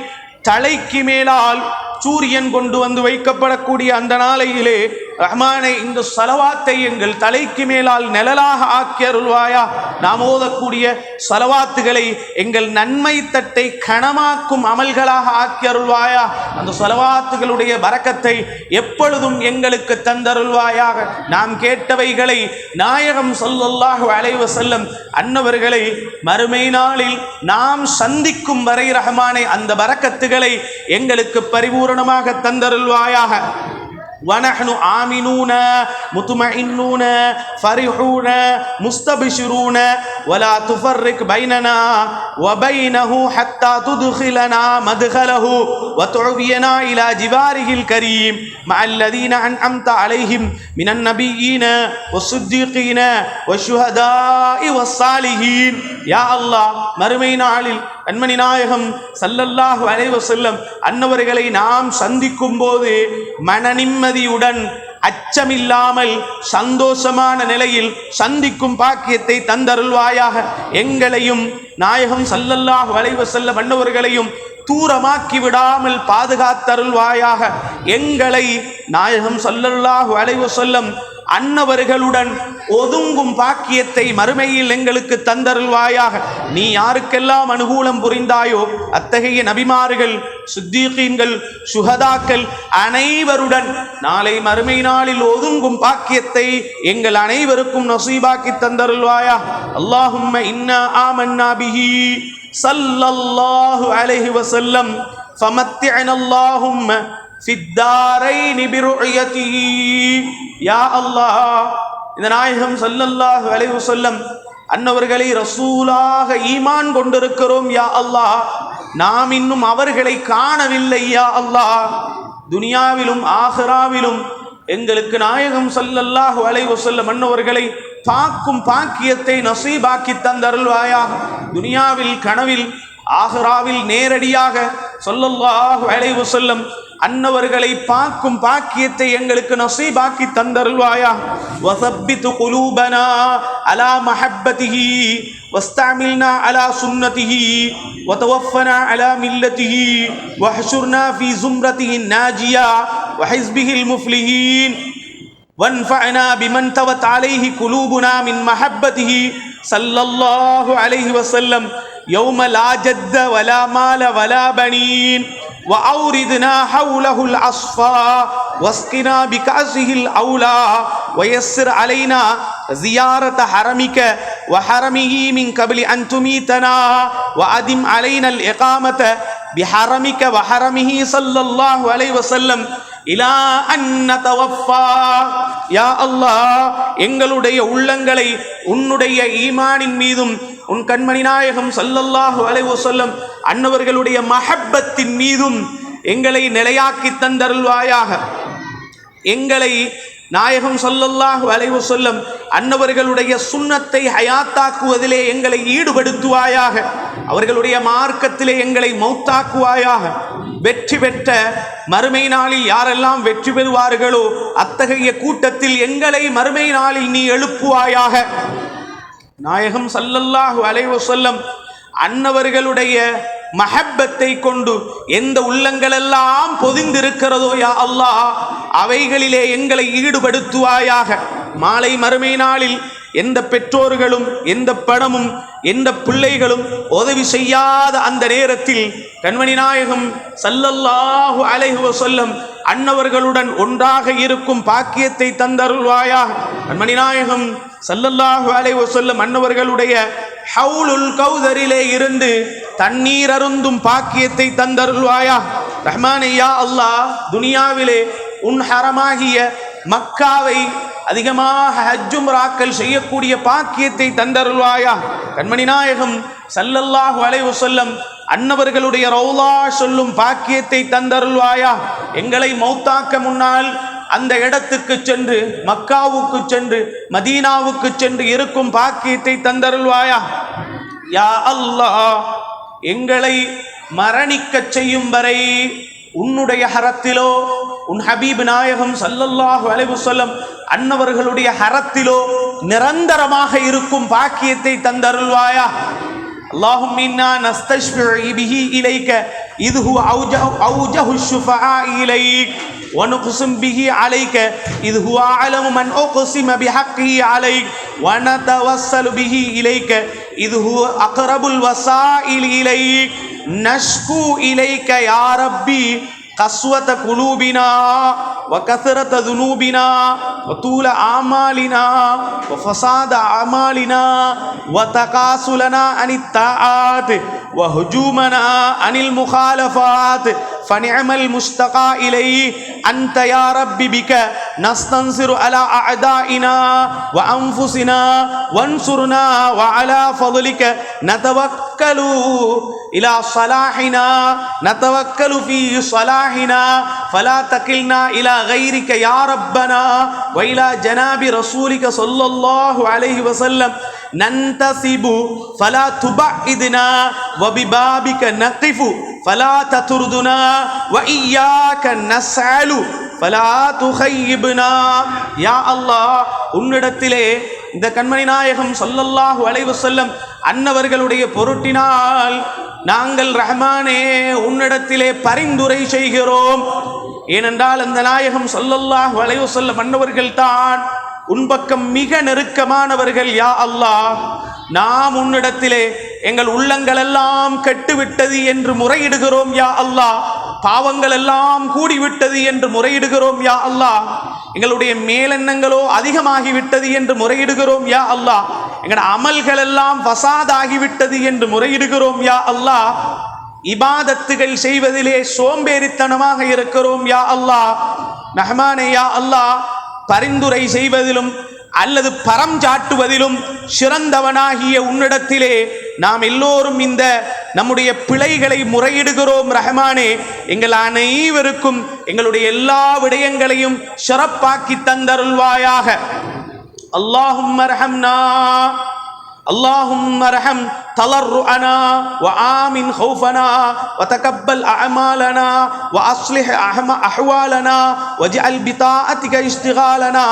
தலைக்கு மேலால் சூரியன் கொண்டு வந்து வைக்கப்படக்கூடிய அந்த நாளையிலே ரஹ்மானே இந்த ஸலவாத்தை எங்கள் தலைக்கு மேலால் நிழலாக ஆக்கி அருள்வாயா. நாம் ஓதக்கூடிய ஸலவாத்துகளை எங்கள் நன்மை தட்டை கனமாக்கும் அமல்களாக ஆக்கி அருள்வாயா. அந்த ஸலவாத்துகளுடைய பரக்கத்தை எப்பொழுதும் எங்களுக்கு தந்தருள்வாயாக. நாம் கேட்டவைகளை நாயகம் ஸல்லல்லாஹு அலைஹி வஸல்லம் அன்னவர்களை மறுமை நாளில் நாம் சந்திக்கும் வரை ரஹ்மானே அந்த பரக்கத்துகளை எங்களுக்கு பரிபூரணமாக தந்தருள்வாயாக. وَنَحْنُ آمِنُونَ مُطْمَئِنُّونَ فَرِحُونَ مُسْتَبْشِرُونَ وَلَا تُفَرِّقْ بَيْنَنَا وَبَيْنَهُ حَتَّى تُدْخِلَنَا مَدْخَلَهُ وَتُعْوِيَنَا إِلَى جِوَارِهِ الْكَرِيمِ مَعَ الَّذِينَ أَنْعَمْتَ عَلَيْهِمْ مِنَ النَّبِيِّينَ وَالصِّدِّيقِينَ وَالشُّهَدَاءِ وَالصَّالِحِينَ. யா அல்லாஹ் மறுமை நாளில் கண்மணி நாயகம் ஸல்லல்லாஹு அலைஹி வஸல்லம் அன்னவர்களை நாம் சந்திக்கும் போது மன நிம்மதியுடன் அச்சமில்லாமல் சந்தோஷமான நிலையில் சந்திக்கும் பாக்கியத்தை தந்தருள்வாயாக. எங்களையும் நாயகம் ஸல்லல்லாஹு அலைஹி வஸல்லம் அன்னவர்களையும் தூரமாக்கி விடாமல் பாதுகாத்தருள்வாயாக. எங்களை நாயகம் ஸல்லல்லாஹு அலைஹி வஸல்லம் அன்னவர்களுடன் ஒதுங்கும் பாக்கியத்தை மறுமையில் எங்களுக்கு தந்தருள்வாயாக. நீ யாருக்கெல்லாம் அனுகூலம் புரிந்தாயோ அத்தகைய நபிமார்கள், சித்தீகீன்கள், சுஹதாக்கள் அனைவருடன் நாளை மறுமை நாளில் ஒதுங்கும் பாக்கியத்தை எங்கள் அனைவருக்கும் நசீபாக்கி தந்தருள்வாயா. அல்லாஹும்ம இன்னா ஆமன்னா பிஹி ஸல்லல்லாஹு அலைஹி வஸல்லம் ஃபமத்திஅனா அல்லாஹும்ம ஃபித்தாரைனி பிருயதிஹி. யா அல்லாஹ் இந்த நாயகம் ஸல்லல்லாஹு அலைஹி வஸல்லம் அன்னவர்களை ரசூலாக ஈமான் கொண்டிருக்கிறோம். யா அல்லாஹ் நாம் இன்னும் அவர்களை காணவில்லை. யா அல்லாஹ் துனியாவிலும் ஆகிராவிலும் எங்களுக்கு நாயகம் ஸல்லல்லாஹு அலைஹி வஸல்லம் அன்னவர்களை பார்க்கும் பாக்கியத்தை நசீபாக்கி தந்தருள்வாயா. துனியாவில் கனவில் ஆகிராவில் நேரடியாக ஸல்லல்லாஹு அலைஹி வஸல்லம் அன்னவர்களை பார்க்கும் பாக்கியத்தை எங்களுக்கு நசீபாக்கி தந்தருள்வாயா. வஸப்பித் குலூபனா அலா மஹப்பதிஹி வஸ்தஅமில்னா அலா சுன்னதிஹி வதவஃபனா அலா மில்லதிஹி வஹ்ஷுர்னா ஃபீ ஸும்ரதிஹி நாஜியா வஹிஸ்பிஹில் முஃப்லிஹீன் வன்ஃபஅனா பிமன் தவத் அலைஹி குலூபுனா மின் மஹப்பதிஹி ஸல்லல்லாஹு அலைஹி வஸல்லம் யௌம லா ஜத்த வலா மால வலா பனீன் وأوردنا حوله الأصفى واسقنا بكأسه الأولى ويسر علينا زيارة حرمك وحرمه من قبل أن تميتنا وأدم علينا الإقامة بحرمك وحرمه صلى الله عليه وسلم إلى أن نتوفى. யா அல்லாஹ் எங்களுடைய உள்ளங்களை உன்னுடைய ஈமானின் மீதும் உன் கண்மணி நாயகம் ஸல்லல்லாஹு அலைஹி வஸல்லம் அன்னவர்களுடைய மஹப்பத்தின் மீதும் எங்களை நிலையாக்கி தந்தருள்வாயாக. எங்களை நாயகம் ஸல்லல்லாஹு அலைஹி வஸல்லம் அன்னவர்களுடைய சுன்னத்தை ஹயாத்தாக்குவதிலே எங்களை ஈடுபடுத்துவாயாக. அவர்களுடைய மார்க்கத்திலே எங்களை மௌத்தாக்குவாயாக. வெற்றி பெற்ற மறுமை நாளில் யாரெல்லாம் வெற்றி பெறுவார்களோ அத்தகைய கூட்டத்தில் எங்களை மறுமை நாளில் நீ எழுப்புவாயாக. நாயகம் ஸல்லல்லாஹு அலைஹி வஸல்லம் அன்னவர்களுடைய மஹப்பத்தை கொண்டு எந்த உள்ளங்களெல்லாம் பொதிந்திருக்கிறதோ யா அல்லாஹ் அவைகளிலே எங்களை ஈடுபடுத்துவாயாக. மாலை மறுமை நாளில் எந்த பெற்றோர்களும் எந்த பணமும் எந்த பிள்ளைகளும் உதவி செய்யாத அந்த நேரத்தில் கண்மணி நாயகம் ஸல்லல்லாஹு அலைஹி வஸல்லம் அன்னவர்களுடன் ஒன்றாக இருக்கும் பாக்கியத்தை தந்தருள்வாயாக. கண்மணி நாயகம் ஸல்லல்லாஹு அலைஹி வஸல்லம் அன்னவர்களுடைய ஹவுலுல் கௌதரிலே இருந்து தண்ணீர் அருந்தும் பாக்கியத்தை தந்தருள்வாயா. ரஹ்மானே யா அல்லாஹ் துனியாவிலே உன் ஹரமாகிய மக்காவை அதிகமாக ஹஜ் உம்ராக்கள் செய்யக்கூடிய பாக்கியத்தை தந்தருள்வாயா. கண்மணி நாயகம் ஸல்லல்லாஹு அலைஹி வஸல்லம் அன்னவர்களுடைய ரௌலா சொல்லும் பாக்கியத்தை தந்தருள்வாயா. எங்களை மௌத்தாக்க முன்னால் அந்த இடத்துக்கு சென்று, மக்காவுக்கு சென்று, மதீனாவுக்கு சென்று இருக்கும் பாக்கியத்தை தந்தருள்வாயா. யா அல்லாஹ், எங்களை மரணிக்க செய்யும் வரை உன்னுடைய ஹரத்திலோ, உன் ஹபீப் நாயகம் ஸல்லல்லாஹு அலைஹி வஸல்லம் அன்னவர்களுடைய ஹரத்திலோ நிரந்தரமாக இருக்கும் பாக்கியத்தை தந்தருள்வாயா. اللهم إنا نستشفع به إليك إذ هو أوجه الشفعاء إليك ونقسم به عليك إذ هو أعلم من أقسم بحقه عليك ونتوسل به إليك إذ هو أقرب الوسائل إليك نشكو إليك يا ربي قسوة قلوبنا وكثرة ذنوبنا وطول أعمالنا وفساد أعمالنا وتكاسلنا عن الطاعات وهجومنا عن المخالفات فنعم المشتقى إليه أنت يا رب بك نستنصر على أعدائنا وأنفسنا وانصرنا وعلى فضلك نتوكل إلى صلاحنا نتوكل في صلاحنا فلا تكلنا إلى غيرك يا ربنا وإلى جناب رسولك صلى الله عليه وسلم ننتسب فلا تبعدنا وببابك نقف فلا تطردنا وإياك نسأل فلا تخيبنا. யா அல்லாஹ், உன்னிடத்திலே இந்த கண்மணி நாயகம் ஸல்லல்லாஹு அலைஹி வஸல்லம் அன்னவர்களுடைய பொருட்டினால் நாங்கள் ரஹ்மானே உன்னிடத்திலே பரிந்துரை செய்கிறோம். ஏனென்றால் அந்த நாயகம் ஸல்லல்லாஹு அலைஹி வஸல்லம் அன்னவர்கள் தான் உன் பக்கம் மிக நெருக்கமானவர்கள். யா அல்லாஹ், நாம் உன்னிடத்திலே எங்கள் உள்ளங்கள் எல்லாம் கெட்டுவிட்டது என்று முறையிடுகிறோம். யா அல்லாஹ், பாவங்கள் எல்லாம் கூடிவிட்டது என்று முறையிடுகிறோம். யா அல்லாஹ், எங்களுடைய மேலெண்ணங்களோ அதிகமாகிவிட்டது என்று முறையிடுகிறோம். யா அல்லாஹ், எங்கள் அமல்கள் எல்லாம் ஃபசாதாகிவிட்டது என்று முறையிடுகிறோம். யா அல்லாஹ், இபாதத்துகள் செய்வதிலே சோம்பேறித்தனமாக இருக்கிறோம். யா அல்லாஹ், ரஹ்மானே, யா அல்லாஹ், பரிந்துரை செய்வதிலும் அல்லது பரம் சாட்டுவதிலும் சிறந்தவனாகிய உன்னிடத்திலே நாம் எல்லோரும் இந்த நம்முடைய பிழைகளை முறையிடுகிறோம். ரஹ்மானே, எங்கள் அனைவருக்கும் எங்களுடைய எல்லா விடயங்களையும் சிறப்பாக்கி தந்தருள்வாயாக. அல்லாஹும்ம ரஹம்னா اللهم ارحم تضرعنا وآمن خوفنا وتقبل أعمالنا وأصلح أحوالنا واجعل بطاعتك اشتغالنا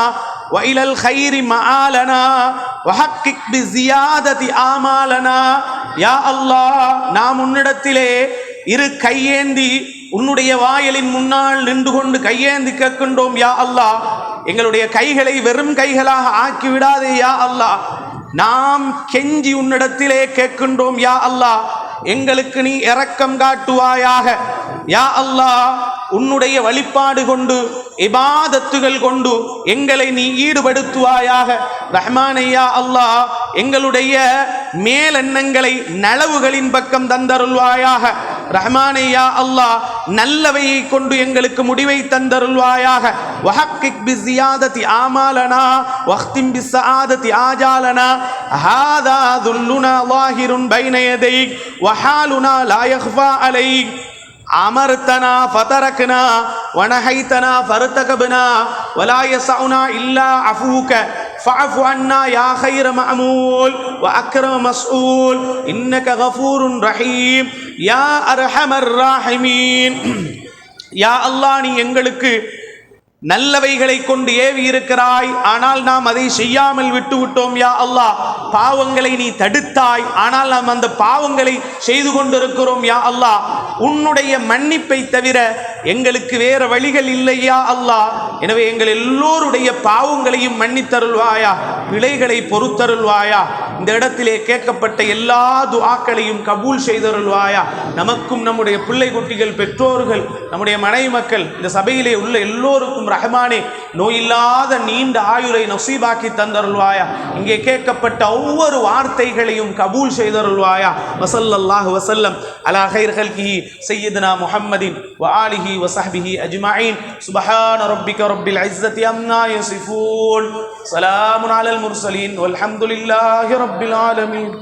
وإلى الخير معالنا وحقق بزيادة آمالنا. يا الله, நாம் உன்னிடத்திலே இரு கையேந்தி உன்னுடைய வாயிலின் முன்னால் நின்று கொண்டு கையேந்தி கேட்கின்றோம். யா அல்லாஹ், எங்களுடைய கைகளை வெறும் கைகளாக ஆக்கிவிடாதே. யா அல்லாஹ், நாம் கெஞ்சி உன்னிடத்திலே கேட்கின்றோம். யா அல்லாஹ், எங்களுக்கு நீ இரக்கம் காட்டுவாயாக. யா அல்லாஹ், உன்னுடைய வழிபாடு கொண்டு இபாதத்துகள் கொண்டு எங்களை நீ ஈடுபடுத்துவாயாக. ரஹ்மானே, யா அல்லாஹ், எங்களுடைய மேலெண்ணங்களை நலவுகளின் பக்கம் தந்தருள்வாயாக. ரஹ்மானே, யா அல்லாஹ், நல்லவையை கொண்டு எங்களுக்கு முடிவை தந்தருள்வாயாக. வஹக்கிக் பிஸியாததி ஆமாலனா வஹ்திம் பிஸ்ஸஆததி ஆஜாலனா ஹாதா துல்லுனா லாஹிருன் பைன யதைக் வஹாலுனா லா யக்ஃபா அலைக் அமர்தனா ஃபதரக்னா வனஹைதனா ஃபர்தகப்னா வலா யஸஉனா இல்லா அஃபூக ஃபஅஃபு அன்னா யா கைர மஅமூல் வ அக்ரம் மஸ்ஊல் இன்னக கஃபூருன் ரஹீம் யா அர்ஹமர் ராஹிமீன். யா அல்லாஹ், நீ எங்களுக்கு நல்லவைகளை கொண்டு ஏவி இருக்கிறாய், ஆனால் நாம் அதை செய்யாமல் விட்டு விட்டோம். யா அல்லாஹ், பாவங்களை நீ தடுத்தாய், ஆனால் நாம் அந்த பாவங்களை செய்து கொண்டிருக்கிறோம். யா அல்லாஹ், உன்னுடைய மன்னிப்பை தவிர எங்களுக்கு வேற வழிகள் இல்லை. யா அல்லாஹ், எனவே எங்கள் எல்லோருடைய பாவங்களையும் மன்னித்தருள்வாயா, பிழைகளை பொறுத்தருள்வாயா. இந்த இடத்திலே கேட்கப்பட்ட எல்லா துஆக்களையும் கபூல் செய்தருள்வாயா. நமக்கும் நம்முடைய பிள்ளை குட்டிகள், பெற்றோர்கள், நம்முடைய மனைவி மக்கள், இந்த சபையிலே உள்ள எல்லோருக்கும் ரஹ்மானே நோயில்லாத நீண்ட ஆயுளை நசீபாக்கி தந்தருள்வாயா. இங்கே கேட்கப்பட்ட ஒவ்வொரு வார்த்தைகளையும் கபூல் செய்தருள்வாயா. வஸல்லல்லாஹு வஸல்லம் அலா கைர் ஹல்கிஹி சய்யிதுனா முஹம்மதின் வ ஆலிஹி வ ஸஹ்பிஹி அஜ்மஈன். சுப்ஹான ரப்பிக ரப்பில் இஸ்ஸத்தி அம்மா யசிஃபூன். ஸலாமுன் அலல் முர்ஸலீன் வல்ஹம்துலில்லாஹி ரப்பில் ஆலமீன்.